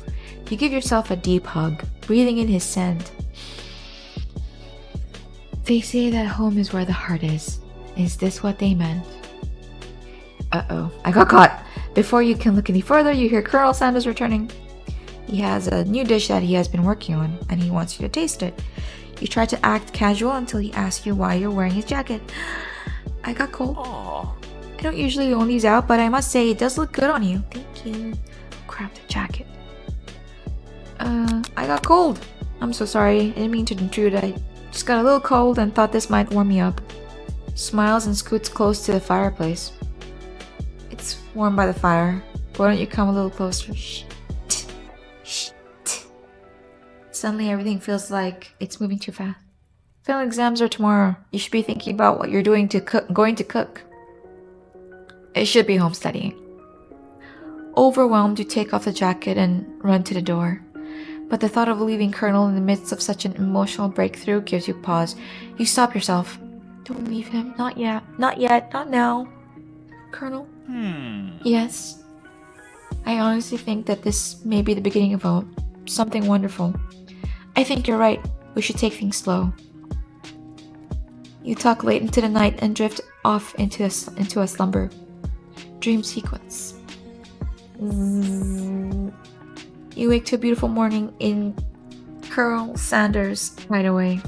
Speaker 1: You give yourself a deep hug, breathing in his scent. They say that home is where the heart is. Is this what they meant? Uh-oh, I got caught. Before you can look any further, you hear Colonel Sanders returning. He has a new dish that he has been working on, and he wants you to taste it. You try to act casual until he asks you why you're wearing his jacket. I got cold.
Speaker 2: Aww.
Speaker 1: I don't usually own these out, but I must say it does look good on you. Thank you. Grab the jacket. I got cold. I'm so sorry. I didn't mean to intrude. I just got a little cold and thought this might warm me up. Smiles and scoots close to the fireplace. It's warm by the fire. Why don't you come a little closer? Shh. Shh. Suddenly everything feels like it's moving too fast. Final exams are tomorrow. You should be thinking about what you're going to cook. It should be home studying. Overwhelmed, you take off the jacket and run to the door. But the thought of leaving Colonel in the midst of such an emotional breakthrough gives you pause. You stop yourself. Don't leave him. Not yet. Not yet. Not now. Colonel? Yes. I honestly think that this may be the beginning of something wonderful. I think you're right. We should take things slow. You talk late into the night and drift off into a slumber. Dream sequence. You wake to a beautiful morning in Colonel Sanders' hideaway.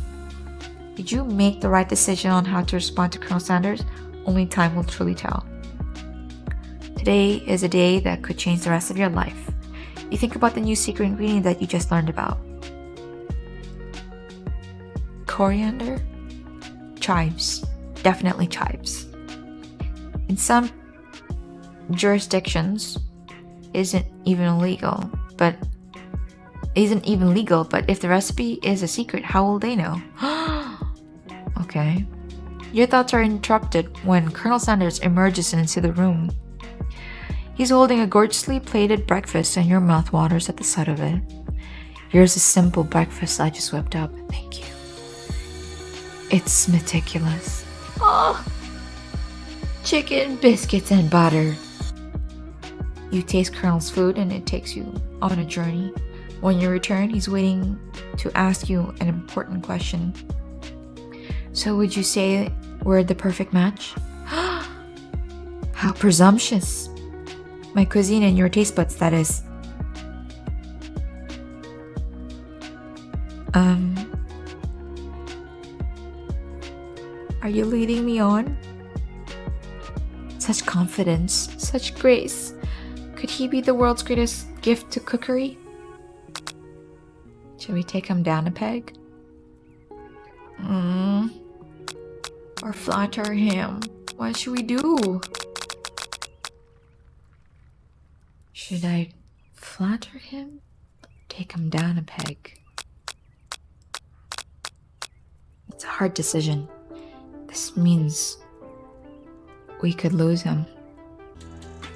Speaker 1: Did you make the right decision on how to respond to Colonel Sanders? Only time will truly tell. Today is a day that could change the rest of your life. You think about the new secret ingredient that you just learned about. Coriander? Chives. Definitely chives. In some jurisdictions, isn't even legal, but if the recipe is a secret, how will they know? Okay. Your thoughts are interrupted when Colonel Sanders emerges into the room. He's holding a gorgeously plated breakfast and your mouth waters at the sight of it. Here's a simple breakfast I just whipped up. Thank you. It's meticulous. Oh, chicken, biscuits, and butter. You taste Colonel's food and it takes you on a journey. When you return, he's waiting to ask you an important question. So would you say we're the perfect match? How presumptuous. My cuisine and your taste buds, that is. Are you leading me on? Such confidence, such grace. Could he be the world's greatest gift to cookery? Shall we take him down a peg? Or flatter him? What should we do? Should I flatter him? Take him down a peg. It's a hard decision. This means we could lose him.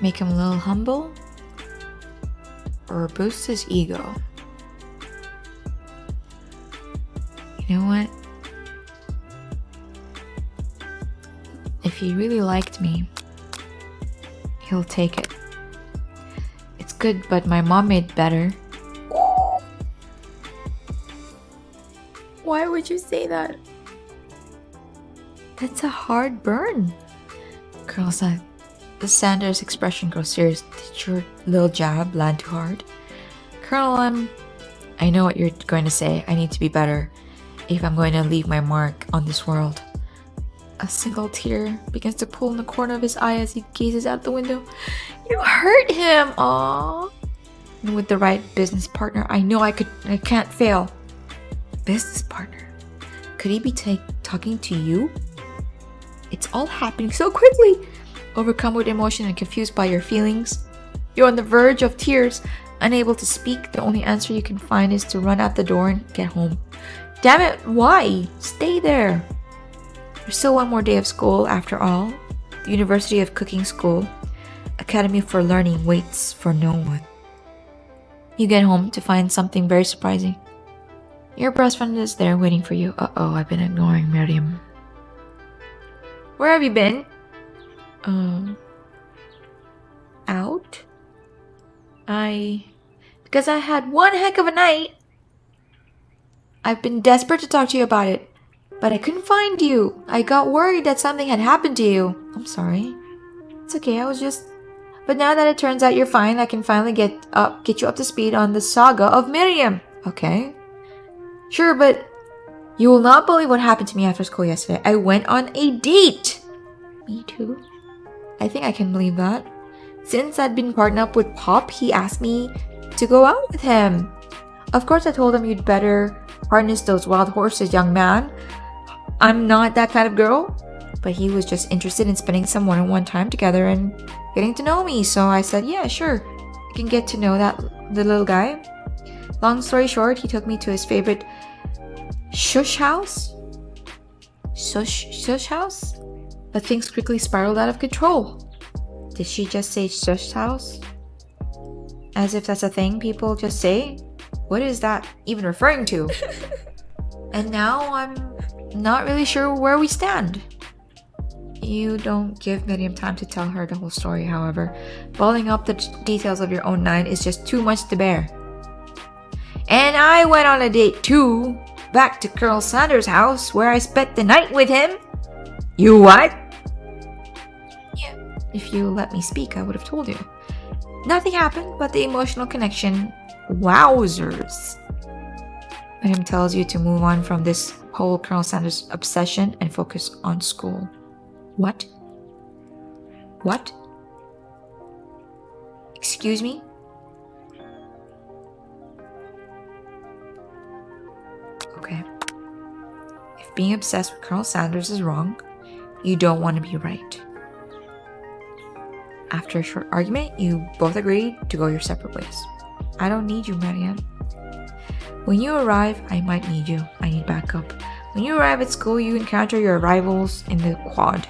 Speaker 1: Make him a little humble? Or boost his ego? You know what? If he really liked me, he'll take it. It's good, but my mom made better. Why would you say that? That's a hard burn. Colonel Sanders' expression grows serious. Did your little jab land too hard? Colonel, I know what you're going to say. I need to be better if I'm going to leave my mark on this world. A single tear begins to pool in the corner of his eye as he gazes out the window. You hurt him! Aww. And with the right business partner, I know I can't fail. Business partner? Could he be talking to you? It's all happening so quickly. Overcome with emotion and confused by your feelings, You're on the verge of tears, unable to speak. The only answer you can find is to run out the door and get home. Damn it, why? Stay there. There's still one more day of school after all. The University of Cooking School, Academy for Learning waits for no one. You get home to find something very surprising. Your best friend is there waiting for you. Uh-oh, I've been ignoring Miriam. Where have you been? Out? Because I had one heck of a night. I've been desperate to talk to you about it, but I couldn't find you. I got worried that something had happened to you. I'm sorry. It's okay, But now that it turns out you're fine, I can finally get you up to speed on the saga of Miriam. Okay. Sure, but you will not believe what happened to me after school yesterday. I went on a date. Me too. I think I can believe that. Since I'd been partnered up with Pop, he asked me to go out with him. Of course, I told him you'd better harness those wild horses, young man. I'm not that kind of girl. But he was just interested in spending some one-on-one time together and getting to know me. So I said, yeah, sure. I can get to know the little guy. Long story short, he took me to his favorite shush house. Shush house? But things quickly spiraled out of control. Did she just say shush house? As if that's a thing people just say? What is that even referring to? And now I'm not really sure where we stand. You don't give Miriam time to tell her the whole story, however. Balling up the details of your own night is just too much to bear. And I went on a date too, back to Colonel Sanders' house where I spent the night with him. You what? Yeah, if you let me speak, I would have told you. Nothing happened but the emotional connection. Wowzers. Miriam tells you to move on from this whole Colonel Sanders obsession and focus on school. What? What? Excuse me? Okay. If being obsessed with Colonel Sanders is wrong, you don't want to be right. After a short argument, you both agreed to go your separate ways. I don't need you, Marianne. When you arrive, I might need you. I need backup. When you arrive at school, you encounter your rivals in the quad.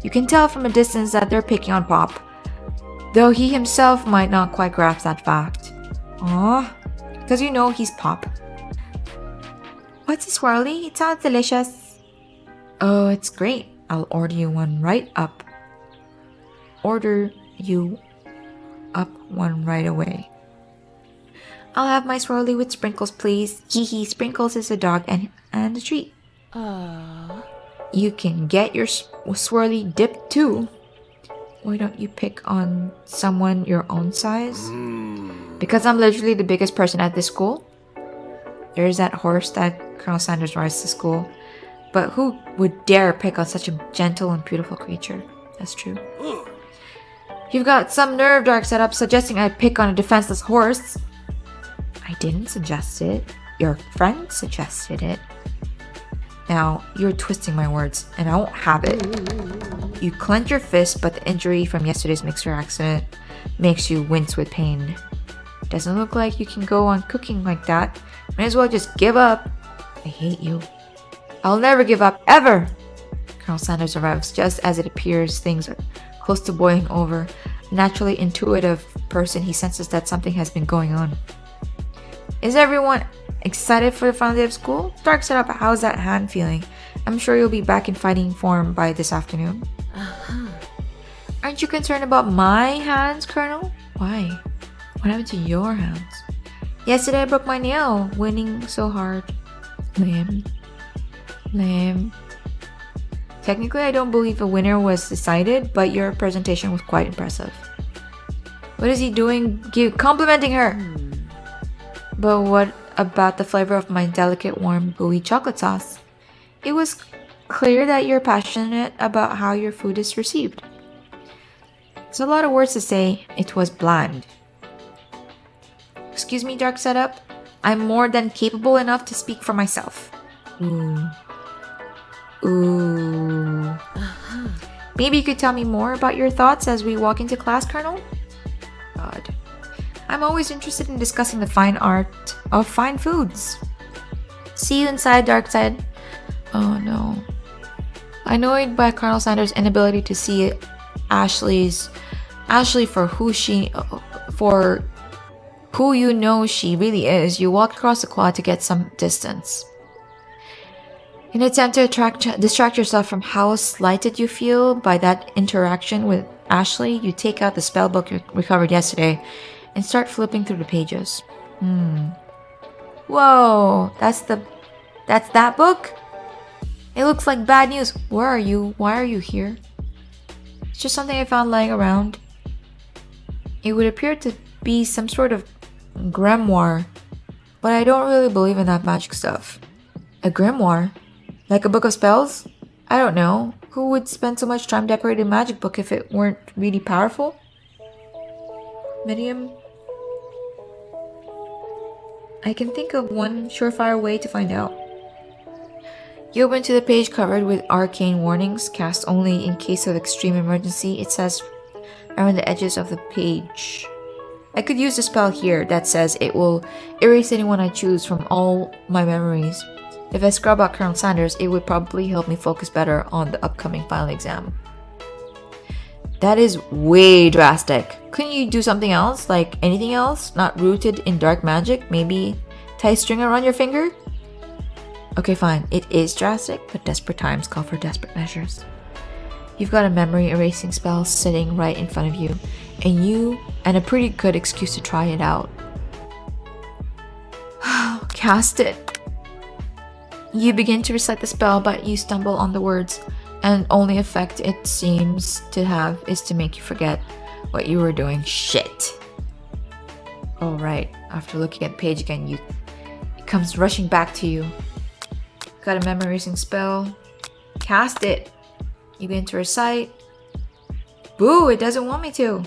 Speaker 1: You can tell from a distance that they're picking on Pop, though he himself might not quite grasp that fact. Aw, because you know he's Pop. What's a swirly? It sounds delicious. Oh, it's great. I'll order you one right up. Order you up one right away. I'll have my swirly with sprinkles, please. Hee, Sprinkles is a dog and a treat. You can get your swirly dipped too. Why don't you pick on someone your own size? Because I'm literally the biggest person at this school. There's that horse that Colonel Sanders rides to school. But who would dare pick on such a gentle and beautiful creature? That's true. You've got some nerve, darksideup, suggesting I pick on a defenseless horse. I didn't suggest it. Your friend suggested it. Now, you're twisting my words, and I won't have it. You clench your fist, but the injury from yesterday's mixer accident makes you wince with pain. Doesn't look like you can go on cooking like that. Might as well just give up. I hate you. I'll never give up, ever! Colonel Sanders arrives just as it appears things are close to boiling over. A naturally intuitive person, he senses that something has been going on. Is everyone excited for the final day of school? Darksideup, how's that hand feeling? I'm sure you'll be back in fighting form by this afternoon. Aren't you concerned about my hands, Colonel? Why? What happened to your hands? Yesterday I broke my nail, winning so hard. Lame. Technically, I don't believe a winner was decided, but your presentation was quite impressive. What is he doing? Complimenting her! But what about the flavor of my delicate, warm, gooey chocolate sauce? It was clear that you're passionate about how your food is received. It's a lot of words to say. It was bland. Excuse me, darksideup. I'm more than capable enough to speak for myself. Ooh. Maybe you could tell me more about your thoughts as we walk into class, Colonel? god. I'm always interested in discussing the fine art of fine foods. See you inside, Darkside. Oh no. Annoyed by Colonel Sanders' inability to see Ashley for who you know she really is, you walk across the quad to get some distance. In an attempt to distract yourself from how slighted you feel by that interaction with Ashley, you take out the spell book you recovered yesterday and start flipping through the pages. Whoa, that's that book? It looks like bad news. Where are you? Why are you here? It's just something I found lying around. It would appear to be some sort of grimoire, but I don't really believe in that magic stuff. A grimoire? Like a book of spells? I don't know. Who would spend so much time decorating a magic book if it weren't really powerful? Miriam? I can think of one surefire way to find out. You open to the page covered with arcane warnings, cast only in case of extreme emergency. It says around the edges of the page. I could use the spell here that says it will erase anyone I choose from all my memories. If I scrub out Colonel Sanders, it would probably help me focus better on the upcoming final exam. That is way drastic. Couldn't you do something else? Like anything else? Not rooted in dark magic? Maybe tie string around your finger? Okay, fine. It is drastic, but desperate times call for desperate measures. You've got a memory erasing spell sitting right in front of you, and a pretty good excuse to try it out. Cast it. You begin to recite the spell, but you stumble on the words, and only effect it seems to have is to make you forget what you were doing. Shit. Oh right, after looking at the page again, it comes rushing back to you. Got a memory erasing spell. Cast it. You begin to recite. Boo, it doesn't want me to.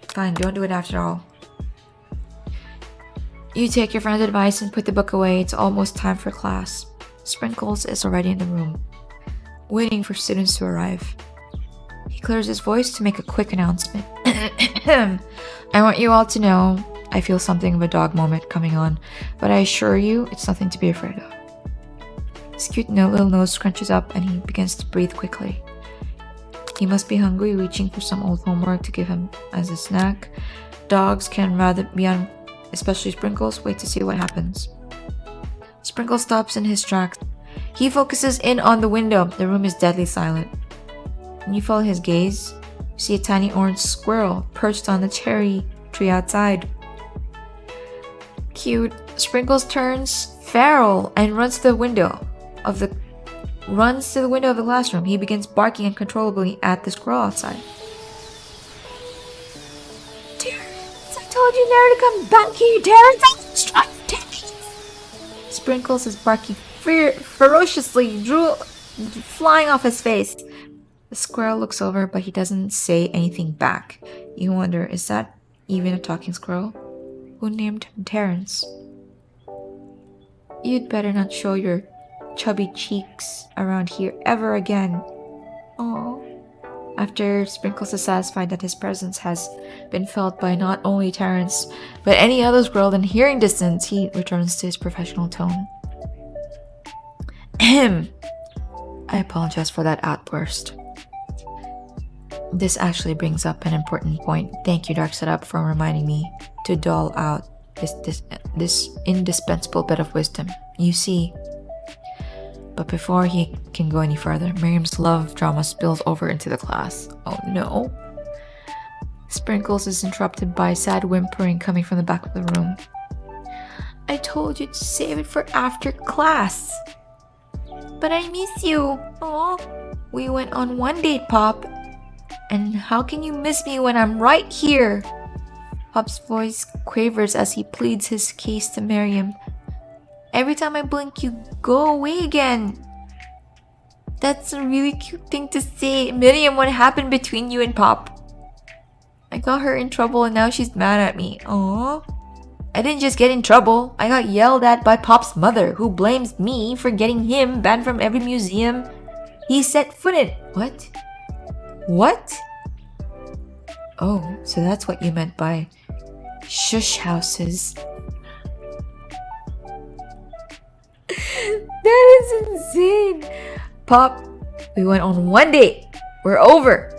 Speaker 1: Fine, don't do it after all. You take your friend's advice and put the book away. It's almost time for class. Sprinkles is already in the room, waiting for students to arrive. He clears his voice to make a quick announcement. I want you all to know I feel something of a dog moment coming on, but I assure you it's nothing to be afraid of. His cute little nose scrunches up and he begins to breathe quickly. He must be hungry, reaching for some old homework to give him as a snack. Dogs can rather be on, especially Sprinkles. Wait to see what happens. Sprinkles stops in his tracks. He focuses in on the window. The room is deadly silent. When you follow his gaze, you see a tiny orange squirrel perched on the cherry tree outside. Cute. Sprinkles turns feral and runs to the window of the classroom. He begins barking uncontrollably at the squirrel outside. Terrence, I told you never to come back here, Terrence. I'll strike Terrence. Sprinkles is barking ferociously, drool flying off his face. The squirrel looks over, but he doesn't say anything back. You wonder, is that even a talking squirrel? Who named him Terrence? You'd better not show your chubby cheeks around here ever again. Aww. After Sprinkles is satisfied that his presence has been felt by not only Terrence, but any other squirrel in hearing distance, he returns to his professional tone. Ahem. I apologize for that outburst. This actually brings up an important point. Thank you, darksideup, for reminding me to dole out this indispensable bit of wisdom. You see, but before he can go any further, Miriam's love drama spills over into the class. Oh no. Sprinkles is interrupted by sad whimpering coming from the back of the room. I told you to save it for after class. But I miss you. Aw. We went on one date, Pop. And how can you miss me when I'm right here? Pop's voice quavers as he pleads his case to Miriam. Every time I blink, you go away again. That's a really cute thing to say. Miriam, what happened between you and Pop? I got her in trouble and now she's mad at me. Aww. I didn't just get in trouble. I got yelled at by Pop's mother, who blames me for getting him banned from every museum he set foot in. What? What? Oh, so that's what you meant by shush houses. That is insane. Pop, we went on one date. We're over.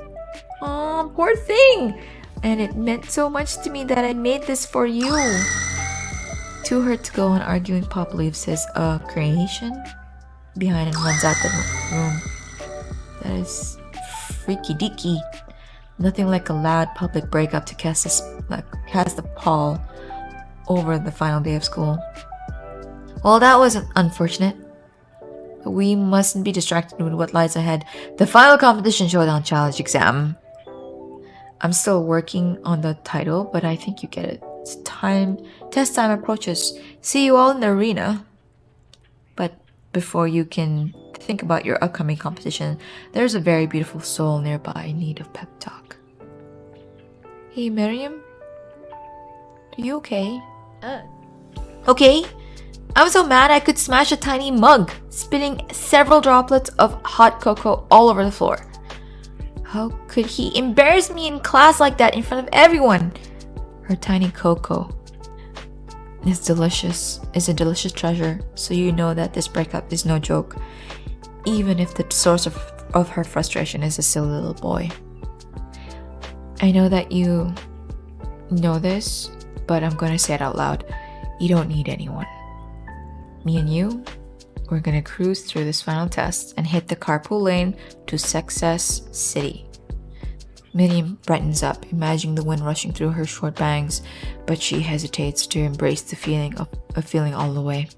Speaker 1: Oh, poor thing. And it meant so much to me that I made this for you. Too hurt to go on arguing, Pop leaves his creation behind and runs out the room. That is freaky deaky. Nothing like a loud public breakup to cast the pall over the final day of school. Well, that was unfortunate. But we mustn't be distracted with what lies ahead. The final competition showdown challenge exam. I'm still working on the title, but I think you get it. It's time. Test time approaches. See you all in the arena. But before you can think about your upcoming competition, there's a very beautiful soul nearby in need of pep talk. Hey, Miriam? Are you okay? Okay. I was so mad I could smash a tiny mug, spitting several droplets of hot cocoa all over the floor. How could he embarrass me in class like that in front of everyone? Her tiny cocoa is delicious, is a delicious treasure, so you know that this breakup is no joke, even if the source of her frustration is a silly little boy. I know that you know this, but I'm gonna say it out loud. You don't need anyone. Me and you, we're gonna cruise through this final test and hit the carpool lane to Success City. Miriam brightens up, imagining the wind rushing through her short bangs, but she hesitates to embrace the feeling of feeling all the way.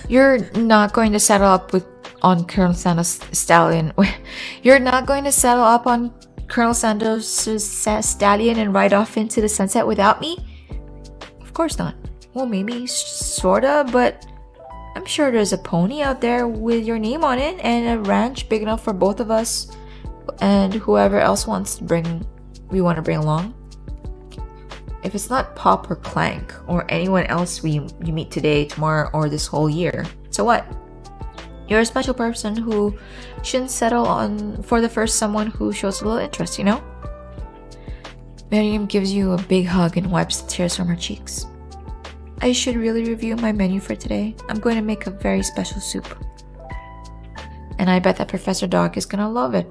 Speaker 1: You're not going to settle up on Colonel Santos Stallion. You're not going to settle up on Colonel Santos Stallion and ride off into the sunset without me? Of course not. Well, maybe, sorta, but I'm sure there's a pony out there with your name on it and a ranch big enough for both of us and whoever else we want to bring along. If it's not Pop or Clank or anyone else you meet today, tomorrow, or this whole year, so what? You're a special person who shouldn't settle for the first someone who shows a little interest, you know? Miriam gives you a big hug and wipes the tears from her cheeks. I should really review my menu for today. I'm going to make a very special soup. And I bet that Professor Dog is gonna love it.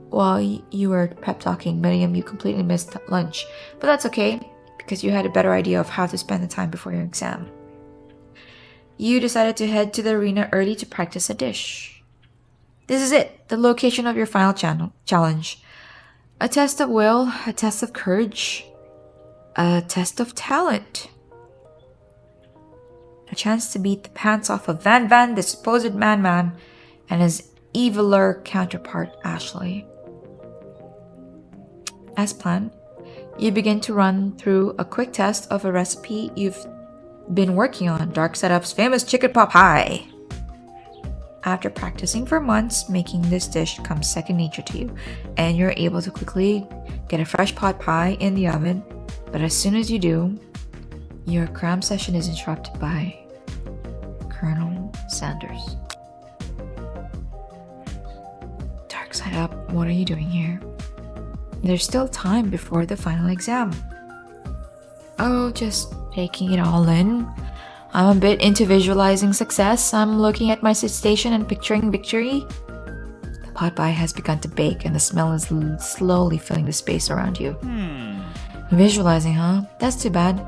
Speaker 1: While you were pep talking, Miriam, you completely missed lunch. But that's okay, because you had a better idea of how to spend the time before your exam. You decided to head to the arena early to practice a dish. This is it, the location of your final challenge. A test of will, a test of courage, a test of talent. A chance to beat the pants off of Van, the supposed man, and his eviler counterpart, Ashley. As planned, you begin to run through a quick test of a recipe you've been working on, Darksidup's famous chicken pot pie. After practicing for months, making this dish comes second nature to you, and you're able to quickly get a fresh pot pie in the oven. But as soon as you do, your cram session is interrupted by Colonel Sanders. Darksideup, what are you doing here? There's still time before the final exam. Oh, just taking it all in. I'm a bit into visualizing success. I'm looking at my station and picturing victory. The pot pie has begun to bake and the smell is slowly filling the space around you. Visualizing, huh? That's too bad.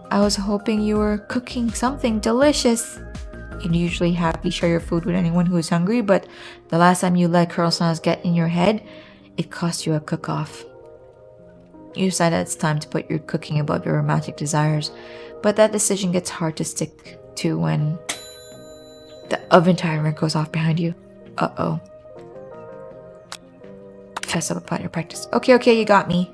Speaker 1: I was hoping you were cooking something delicious. You'd usually happily share your food with anyone who is hungry, but the last time you let Colonel Sanders get in your head, it cost you a cook-off. You decide that it's time to put your cooking above your romantic desires, but that decision gets hard to stick to when the oven timer goes off behind you. Uh-oh. Fess up about your practice. Okay, you got me.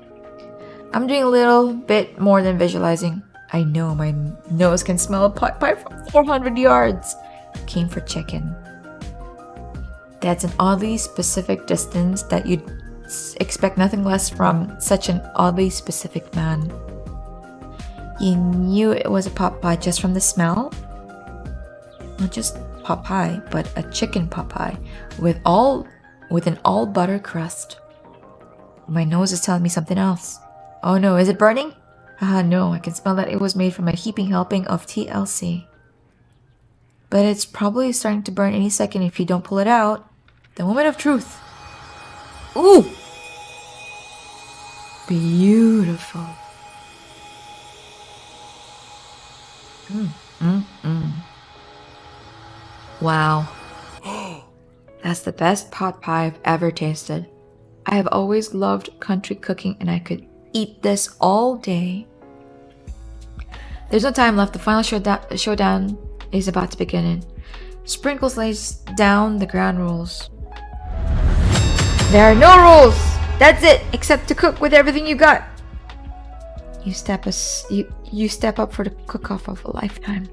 Speaker 1: I'm doing a little bit more than visualizing. I know my nose can smell a pot pie from 400 yards. Came for chicken. That's an oddly specific distance that you'd expect nothing less from such an oddly specific man. You knew it was a pot pie just from the smell? Not just pot pie, but a chicken pot pie with an all butter crust. My nose is telling me something else. Oh no, is it burning? No, I can smell that it was made from a heaping helping of TLC. But it's probably starting to burn any second if you don't pull it out. The moment of truth. Ooh! Beautiful. Wow. That's the best pot pie I've ever tasted. I have always loved country cooking and I could eat this all day. There's no time left. The final showdown is about to begin. Sprinkles lays down the ground rules. There are no rules! That's it! Except to cook with everything you got! You step up for the cook-off of a lifetime.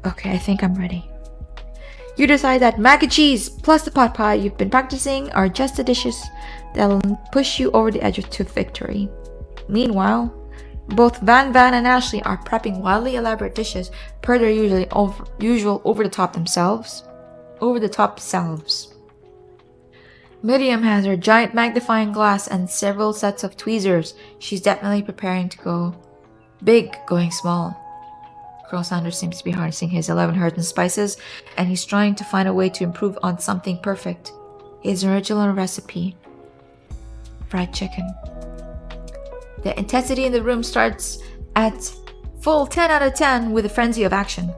Speaker 1: Okay, I think I'm ready. You decide that mac and cheese plus the pot pie you've been practicing are just the dishes that'll push you over the edge to victory. Meanwhile, both Van and Ashley are prepping wildly elaborate dishes per their usual over-the-top selves. Miriam has her giant magnifying glass and several sets of tweezers. She's definitely preparing to go big, going small. Colonel Sanders seems to be harnessing his 11 herbs and spices, and he's trying to find a way to improve on something perfect. His original recipe: fried chicken. The intensity in the room starts at full 10 out of 10 with a frenzy of action.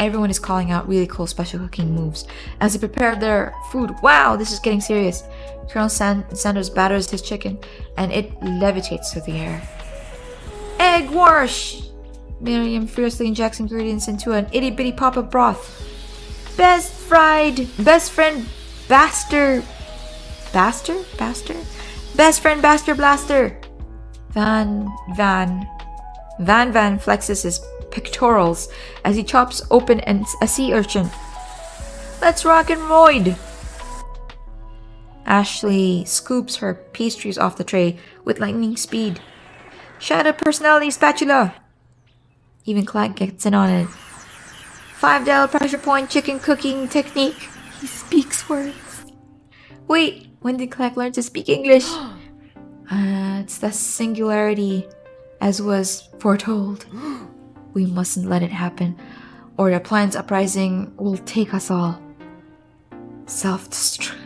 Speaker 1: Everyone is calling out really cool special cooking moves as they prepare their food. Wow, this is getting serious. Colonel Sanders batters his chicken and it levitates through the air. Egg wash! Miriam fiercely injects ingredients into an itty-bitty pop of broth. Best friend Baster Blaster! Van flexes his pectorals as he chops open a sea urchin. Let's rock and roid! Ashley scoops her pastries off the tray with lightning speed. Shadow personality spatula! Even Clank gets in on it. $5 pressure point chicken cooking technique. He speaks words. Wait, when did Clank learn to speak English? It's the singularity, as was foretold. We mustn't let it happen, or the appliance uprising will take us all. Self-destruct.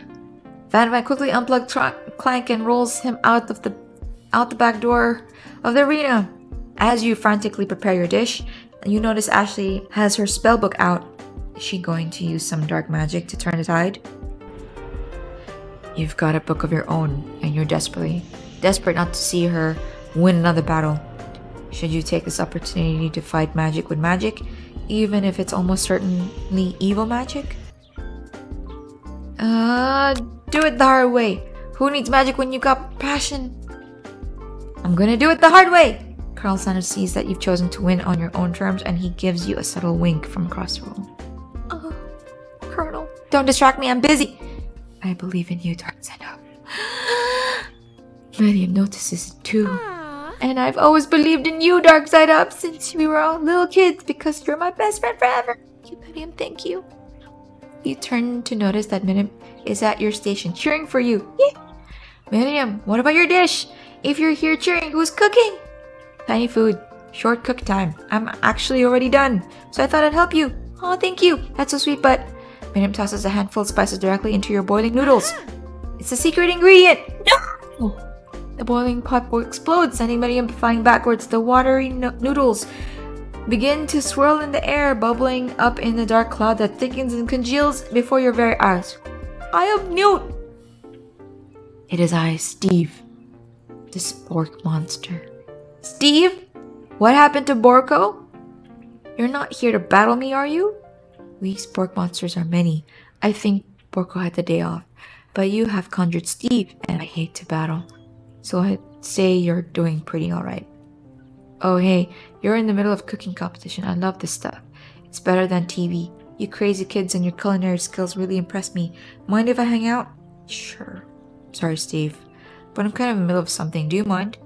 Speaker 1: Van quickly unplugs Clank and rolls him out the back door of the arena. As you frantically prepare your dish, you notice Ashley has her spellbook out. Is she going to use some dark magic to turn the tide? You've got a book of your own, and you're desperate not to see her win another battle. Should you take this opportunity to fight magic with magic, even if it's almost certainly evil magic? Do it the hard way. Who needs magic when you got passion? I'm gonna do it the hard way! Colonel Sanders sees that you've chosen to win on your own terms, and he gives you a subtle wink from across the room. Oh, Colonel, don't distract me, I'm busy! I believe in you, darksideup. Miriam notices it too. And I've always believed in you, darksideup, since we were all little kids, because you're my best friend forever. Thank you, Miriam, thank you. You turn to notice that Miriam is at your station, cheering for you. Yeah. Miriam, what about your dish? If you're here cheering, who's cooking? Tiny food, short cook time. I'm actually already done, so I thought I'd help you. Oh, thank you. That's so sweet, but Miriam tosses a handful of spices directly into your boiling noodles. It's a secret ingredient. No! The boiling pot will explode, sending Miriam flying backwards. The watery noodles begin to swirl in the air, bubbling up in the dark cloud that thickens and congeals before your very eyes. I am Newt! It is I, Steve, the spork monster. Steve? What happened to Borko? You're not here to battle me, are you? We spork monsters are many. I think Borko had the day off, but you have conjured Steve, and I hate to battle. So I'd say you're doing pretty alright. Oh hey, you're in the middle of cooking competition. I love this stuff. It's better than TV. You crazy kids and your culinary skills really impress me. Mind if I hang out? Sure. Sorry, Steve, but I'm kind of in the middle of something. Do you mind?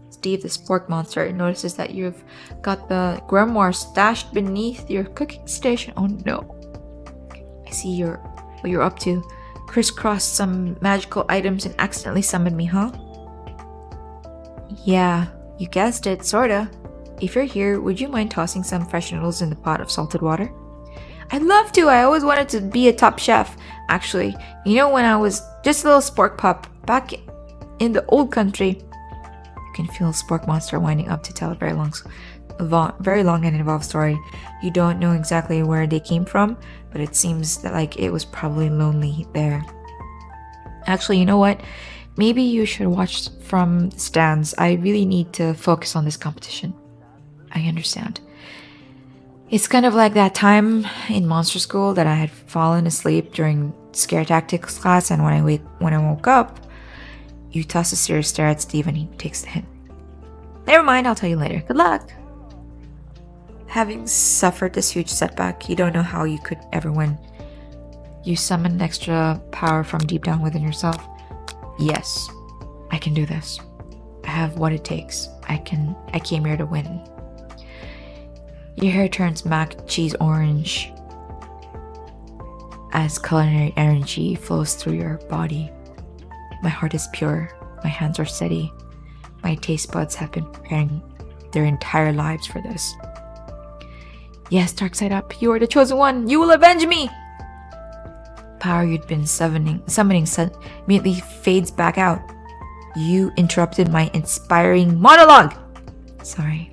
Speaker 1: Steve, the spork monster, notices that you've got the grimoire stashed beneath your cooking station. Oh no. I see what you're up to. Crisscrossed some magical items and accidentally summoned me, huh? Yeah, you guessed it, sorta. If you're here, would you mind tossing some fresh noodles in the pot of salted water? I'd love to. I always wanted to be a top chef. Actually, when I was just a little spork pup back in the old country. You can feel a spork monster winding up to tell a very long and involved story. You don't know exactly where they came from, but it seems that like it was probably lonely there. Actually, you know what? Maybe you should watch from the stands. I really need to focus on this competition. I understand. It's kind of like that time in monster school that I had fallen asleep during scare tactics class, and when I woke up, you toss a serious stare at Steve and he takes the hint. Never mind, I'll tell you later. Good luck. Having suffered this huge setback, you don't know how you could ever win. You summoned extra power from deep down within yourself. Yes, I can do this. I have what it takes. I came here to win. Your hair turns mac cheese orange as culinary energy flows through your body. My heart is pure. My hands are steady. My taste buds have been preparing their entire lives for this. Yes, darksideup, you are the chosen one. You will avenge me. Power you'd been summoning immediately fades back out. You interrupted my inspiring monologue. Sorry.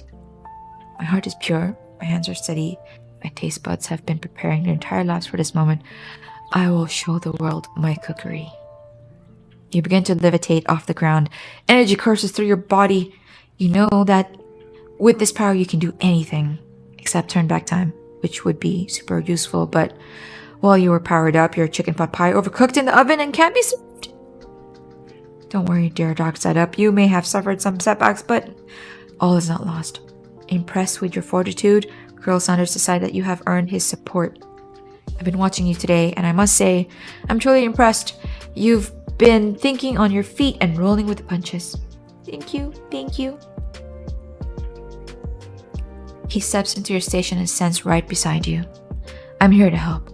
Speaker 1: My heart is pure. My hands are steady. My taste buds have been preparing their entire lives for this moment. I will show the world my cookery. You begin to levitate off the ground. Energy courses through your body. You know that with this power you can do anything except turn back time, which would be super useful, but while you were powered up, your chicken pot pie overcooked in the oven and can't be served. Don't worry, dear darksideup. You may have suffered some setbacks, but all is not lost. Impressed with your fortitude, Colonel Sanders decided that you have earned his support. I've been watching you today, and I must say, I'm truly impressed. You've been thinking on your feet and rolling with the punches. Thank you, thank you. He steps into your station and stands right beside you. I'm here to help.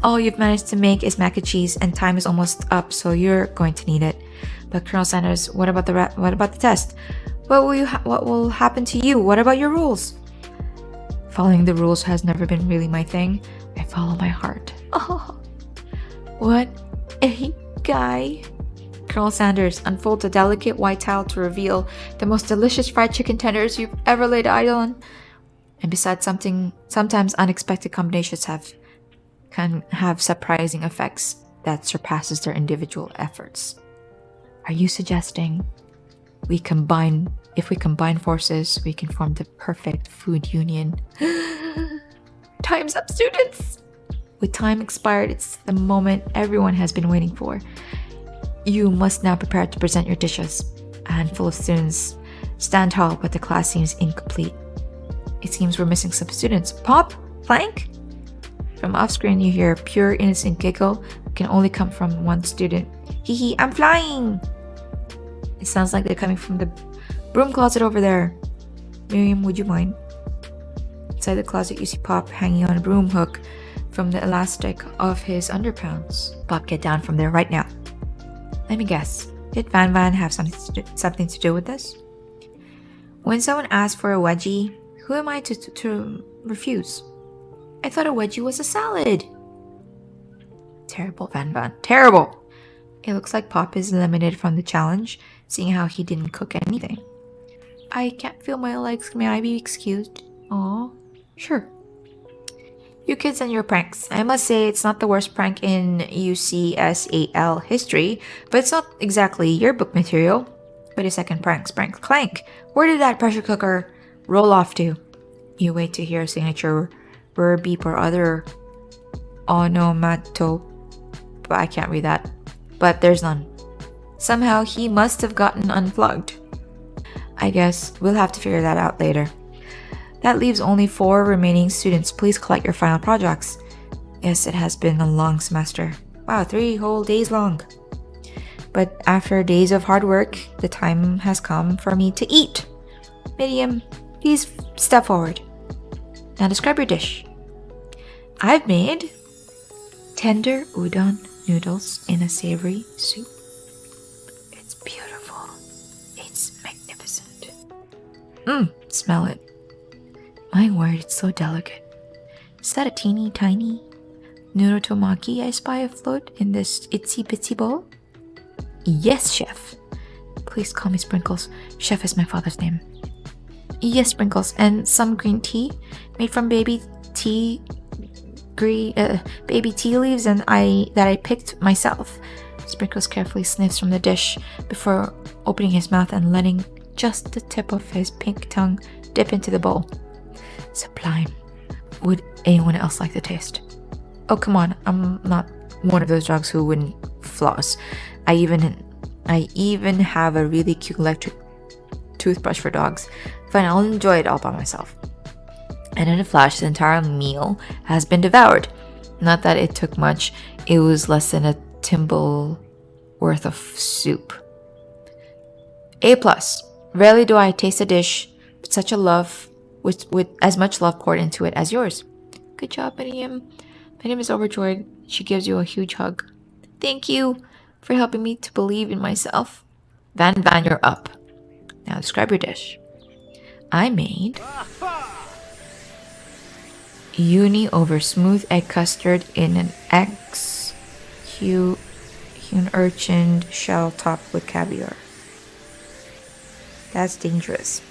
Speaker 1: All you've managed to make is mac and cheese, and time is almost up, so you're going to need it. But Colonel Sanders, what about the test? What will happen to you? What about your rules? Following the rules has never been really my thing. I follow my heart. Oh, what a guy. Colonel Sanders unfolds a delicate white towel to reveal the most delicious fried chicken tenders you've ever laid eyes on. And besides, sometimes unexpected combinations can have surprising effects that surpasses their individual efforts. Are you suggesting if we combine forces, we can form the perfect food union? Time's up, students! With time expired, it's the moment everyone has been waiting for. You must now prepare to present your dishes. A handful of students stand tall, but the class seems incomplete. It seems we're missing some students. Pop? Plank? From off-screen, you hear a pure, innocent giggle. It can only come from one student. Hee hee, I'm flying! It sounds like they're coming from the broom closet over there. Miriam, would you mind? Inside the closet, you see Pop hanging on a broom hook from the elastic of his underpants. Pop, get down from there right now. Let me guess. Did Van Van have something to do with this? When someone asks for a wedgie, who am I to refuse? I thought a wedgie was a salad. Terrible, Van Van. Terrible! It looks like Pop is eliminated from the challenge, seeing how he didn't cook anything. I can't feel my legs. May I be excused? Aw, sure. You kids and your pranks. I must say it's not the worst prank in UCSAL history, but it's not exactly yearbook material. Wait a second, pranks, clank. Where did that pressure cooker roll off to? You wait to hear a signature verb, beep, or other onomatope, but I can't read that. But there's none. Somehow he must have gotten unplugged. I guess we'll have to figure that out later. That leaves only 4 remaining students. Please collect your final projects. Yes, it has been a long semester. Wow, 3 whole days long. But after days of hard work, the time has come for me to eat. Miriam, please step forward. Now describe your dish. I've made tender udon noodles in a savory soup. It's magnificent. Smell it. My word, it's so delicate. Is that a teeny tiny Nurotomaki I spy afloat in this itsy bitsy bowl? Yes, chef. Please call me Sprinkles. Chef is my father's name. Yes, Sprinkles, and some green tea made from baby tea leaves and that I picked myself. Sprinkles carefully sniffs from the dish before opening his mouth and letting just the tip of his pink tongue dip into the bowl. Sublime. Would anyone else like the taste? Oh, come on. I'm not one of those dogs who wouldn't floss. I even have a really cute electric toothbrush for dogs. Fine, I'll enjoy it all by myself. And in a flash, the entire meal has been devoured. Not that it took much. It was less than a thimble worth of soup. A+. Rarely do I taste a dish with such a love, with as much love poured into it as yours. Good job, Miriam. Miriam is overjoyed. She gives you a huge hug. Thank you for helping me to believe in myself. Van, you're up. Now describe your dish. I made uni over smooth egg custard in an hewn urchin shell topped with caviar. That's dangerous.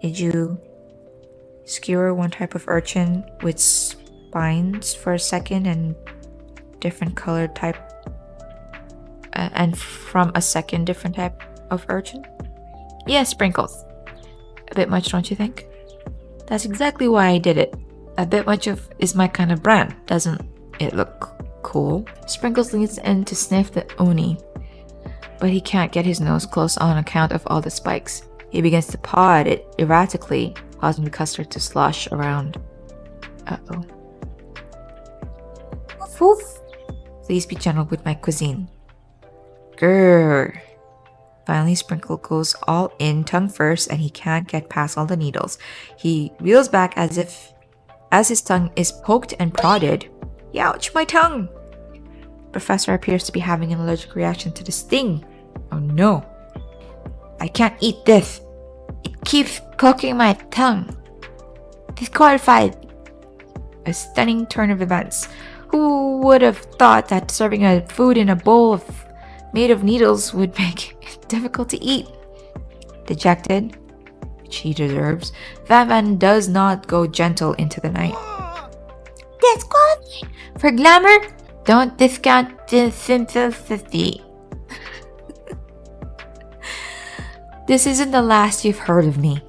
Speaker 1: Did you skewer one type of urchin with spines for a second and different colored type and from a second different type of urchin? Yes, Sprinkles. A bit much, don't you think? That's exactly why I did it. A bit much is my kind of brand. Doesn't it look cool? Sprinkles leans in to sniff the uni, but he can't get his nose close on account of all the spikes. He begins to paw at it erratically, causing the custard to slosh around. Uh-oh. Woof woof. Please be gentle with my cuisine. Grrr. Finally, Sprinkle goes all in, tongue first, and he can't get past all the needles. He reels back as his tongue is poked and prodded. Ouch, my tongue! Professor appears to be having an allergic reaction to the sting. Oh no. I can't eat this. It keeps poking my tongue. Disqualified. A stunning turn of events. Who would have thought that serving a food in a bowl made of needles would make it difficult to eat? Dejected, which he deserves, Van does not go gentle into the night. Disqualified for glamour? Don't discount the simplicity. This isn't the last you've heard of me.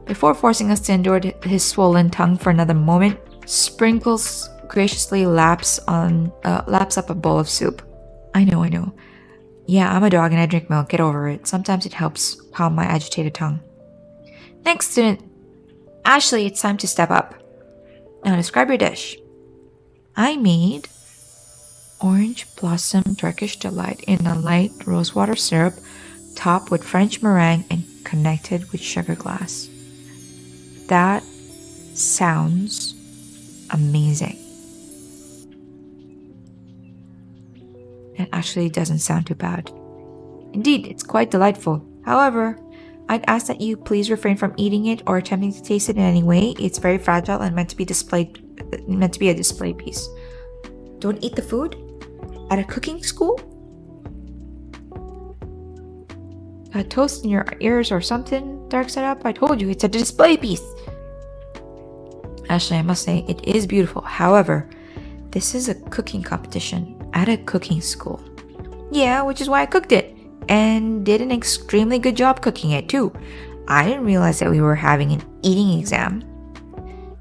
Speaker 1: Before forcing us to endure his swollen tongue for another moment, Sprinkles graciously laps up a bowl of soup. I know. Yeah, I'm a dog and I drink milk. Get over it. Sometimes it helps calm my agitated tongue. Next student. Ashley, it's time to step up. Now describe your dish. I made orange blossom Turkish delight in a light rosewater syrup topped with French meringue and connected with sugar glass. That sounds amazing. It actually doesn't sound too bad. Indeed, it's quite delightful. However, I'd ask that you please refrain from eating it or attempting to taste it in any way. It's very fragile and meant to be a display piece. Don't eat the food? At a cooking school? Got toast in your ears or something, darksideup? I told you, it's a display piece. Ashley, I must say, it is beautiful. However, this is a cooking competition at a cooking school. Yeah, which is why I cooked it. And did an extremely good job cooking it too. I didn't realize that we were having an eating exam.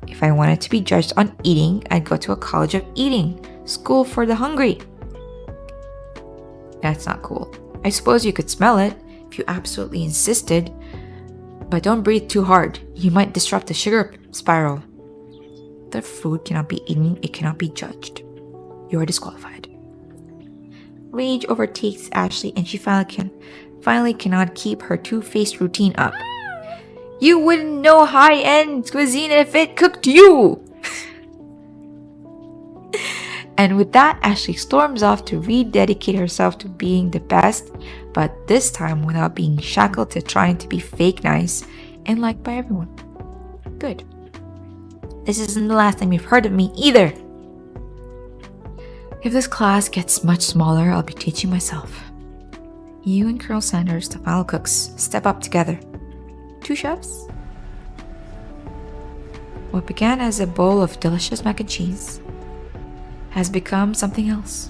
Speaker 1: If I wanted to be judged on eating, I'd go to a college of eating. School for the hungry. That's not cool. I suppose you could smell it if you absolutely insisted. But don't breathe too hard. You might disrupt the sugar spiral. The food cannot be eaten. It cannot be judged. You are disqualified. Rage overtakes Ashley and she finally cannot keep her two-faced routine up. You wouldn't know high-end cuisine if it cooked you! And with that, Ashley storms off to rededicate herself to being the best, but this time without being shackled to trying to be fake nice and liked by everyone. Good. This isn't the last time you've heard of me either. If this class gets much smaller, I'll be teaching myself. You and Colonel Sanders, the final cooks, step up together. 2 chefs. What began as a bowl of delicious mac and cheese has become something else.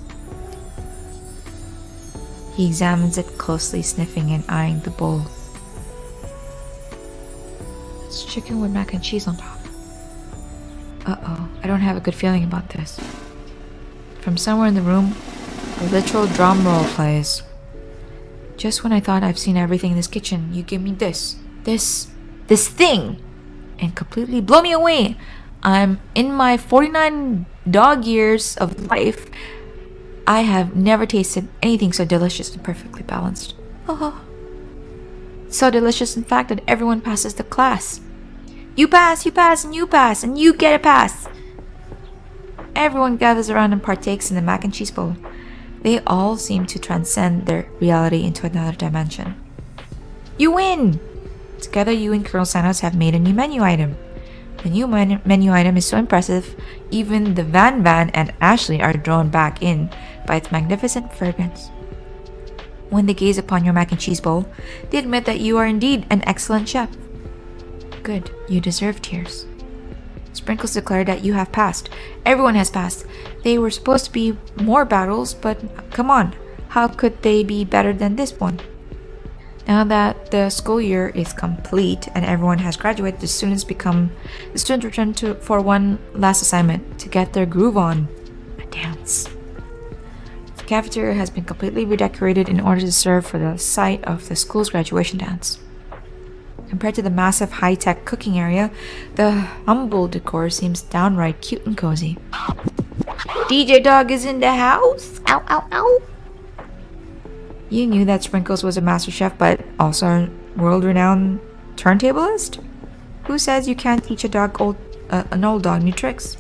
Speaker 1: He examines it closely, sniffing and eyeing the bowl. It's chicken with mac and cheese on top. Uh-oh, I don't have a good feeling about this. From somewhere in the room, a literal drum roll plays. Just when I thought I've seen everything in this kitchen, you give me this thing, and completely blow me away. I'm in my 49 dog years of life. I have never tasted anything so delicious and perfectly balanced. Oh, so delicious in fact that everyone passes the class. You pass, and you pass, and you get a pass. Everyone gathers around and partakes in the mac and cheese bowl. They all seem to transcend their reality into another dimension. You win! Together, you and Colonel Sanders have made a new menu item. The new menu item is so impressive, even the Van and Ashley are drawn back in by its magnificent fragrance. When they gaze upon your mac and cheese bowl, they admit that you are indeed an excellent chef. Good, you deserve tears. Sprinkles declare that you have passed. Everyone has passed. They were supposed to be more battles, but come on, how could they be better than this one? Now that the school year is complete and everyone has graduated, the students return for one last assignment to get their groove on, a dance. The cafeteria has been completely redecorated in order to serve for the site of the school's graduation dance. Compared to the massive high-tech cooking area, the humble decor seems downright cute and cozy. DJ Dog is in the house! Ow, ow, ow! You knew that Sprinkles was a master chef, but also a world-renowned turntablist? Who says you can't teach an old dog new tricks?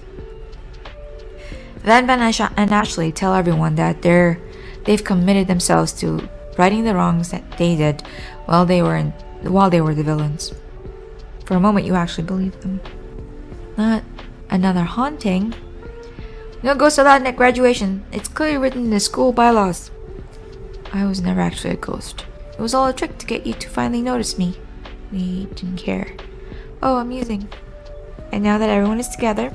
Speaker 1: Van and Ashley tell everyone that they've committed themselves to righting the wrongs that they did while they were the villains. For a moment, you actually believed them. Not another haunting. No ghosts allowed at graduation. It's clearly written in the school bylaws. I was never actually a ghost. It was all a trick to get you to finally notice me. We didn't care. Oh, amusing. And now that everyone is together,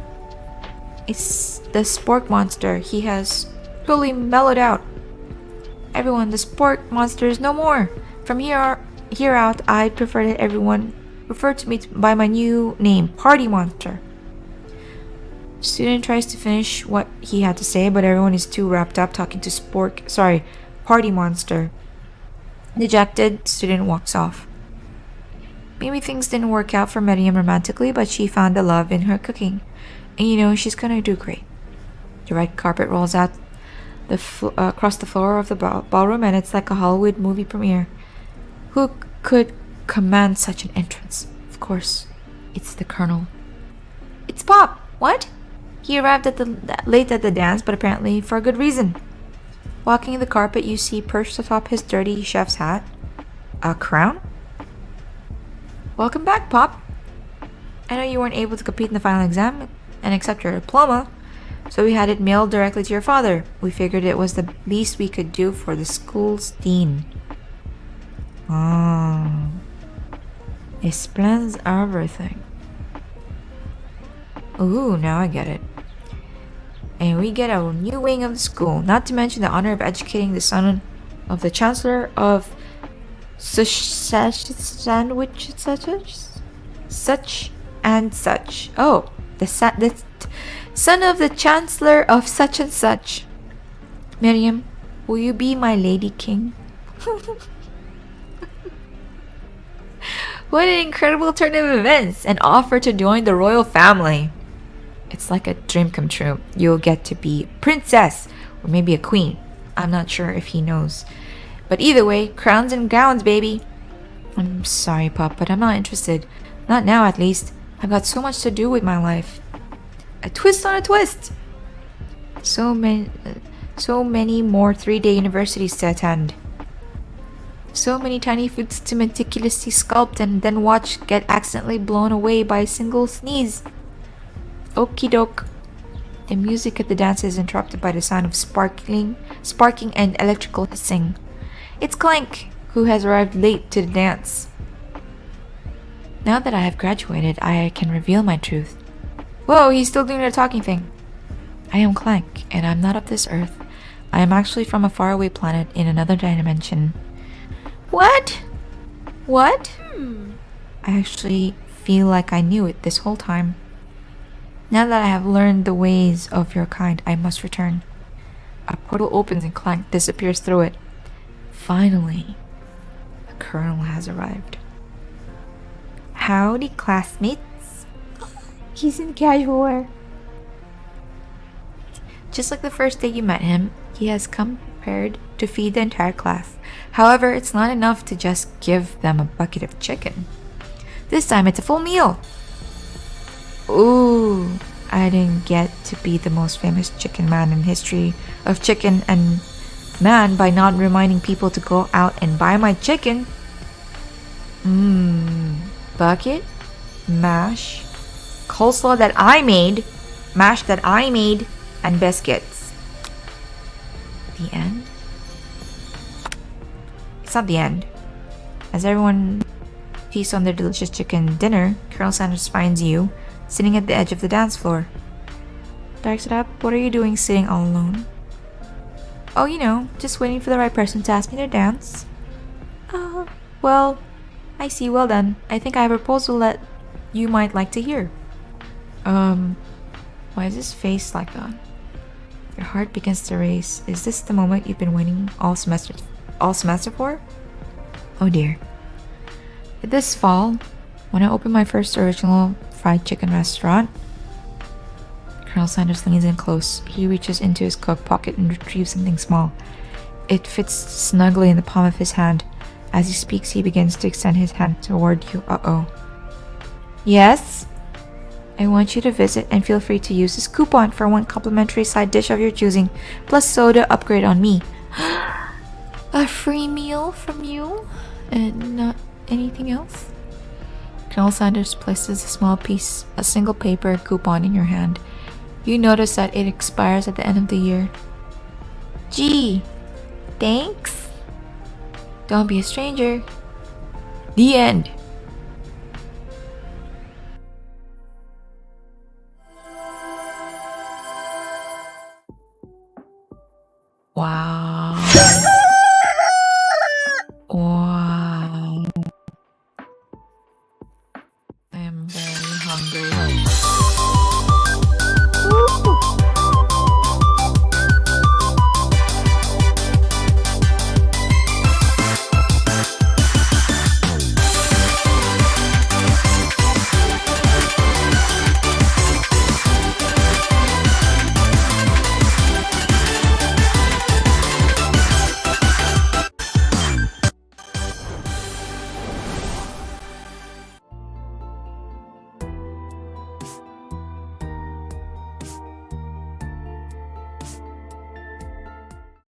Speaker 1: it's the spork monster. He has totally mellowed out. Everyone, the spork monster is no more. From here out, I prefer that everyone refer to me by my new name, Party Monster. Student tries to finish what he had to say, but everyone is too wrapped up talking to Party Monster. Dejected, student walks off. Maybe things didn't work out for Miriam romantically, but she found the love in her cooking. And she's gonna do great. The red carpet rolls out across the floor of the ballroom, and it's like a Hollywood movie premiere. Who could command such an entrance? Of course, it's the Colonel. It's Pop! What? He arrived late at the dance, but apparently for a good reason. Walking the carpet, you see perched atop his dirty chef's hat a crown? Welcome back, Pop. I know you weren't able to compete in the final exam and accept your diploma, so we had it mailed directly to your father. We figured it was the least we could do for the school's dean. Oh. Explains everything. Ooh, now I get it. And we get a new wing of the school, not to mention the honor of educating the son of the Chancellor of such and such. Oh, the son of the Chancellor of such and such. Miriam, will you be my lady king? What an incredible turn of events! An offer to join the royal family. It's like a dream come true. You'll get to be princess or maybe a queen. I'm not sure if he knows. But either way, crowns and gowns, baby. I'm sorry, Pop, but I'm not interested. Not now, at least. I've got so much to do with my life. A twist on a twist. So many more 3-day universities to attend. So many tiny foods to meticulously sculpt and then watch get accidentally blown away by a single sneeze. Okie doke. The music of the dance is interrupted by the sound of sparking and electrical hissing. It's Clank, who has arrived late to the dance. Now that I have graduated, I can reveal my truth. Whoa, he's still doing the talking thing. I am Clank, and I'm not of this earth. I am actually from a faraway planet in another dimension. What? What? I actually feel like I knew it this whole time. Now that I have learned the ways of your kind, I must return. A portal opens and Clank disappears through it. Finally, the Colonel has arrived. Howdy, classmates. He's in casual wear. Just like the first day you met him, he has come prepared to feed the entire class. However, it's not enough to just give them a bucket of chicken. This time it's a full meal. Ooh, I didn't get to be the most famous chicken man in history of chicken and man by not reminding people to go out and buy my chicken. Bucket, mash, coleslaw that I made, mash that I made, and biscuits. The end? It's not the end. As everyone feasts on their delicious chicken dinner, Colonel Sanders finds you sitting at the edge of the dance floor. Darksideup, what are you doing sitting all alone? Oh, you know, just waiting for the right person to ask me to dance. Well, I see. Well then, I think I have a proposal that you might like to hear. Why is his face like that? Your heart begins to race. Is this the moment you've been waiting all semester for? Oh dear. This fall, when I opened my first original fried chicken restaurant, Colonel Sanders leans in close. He reaches into his coat pocket and retrieves something small. It fits snugly in the palm of his hand. As he speaks, he begins to extend his hand toward you. Uh-oh. Yes? I want you to visit and feel free to use this coupon for one complimentary side dish of your choosing, plus soda upgrade on me. A free meal from you? And not anything else? Colonel Sanders places a single paper coupon in your hand. You notice that it expires at the end of the year. Gee, thanks. Don't be a stranger. The end.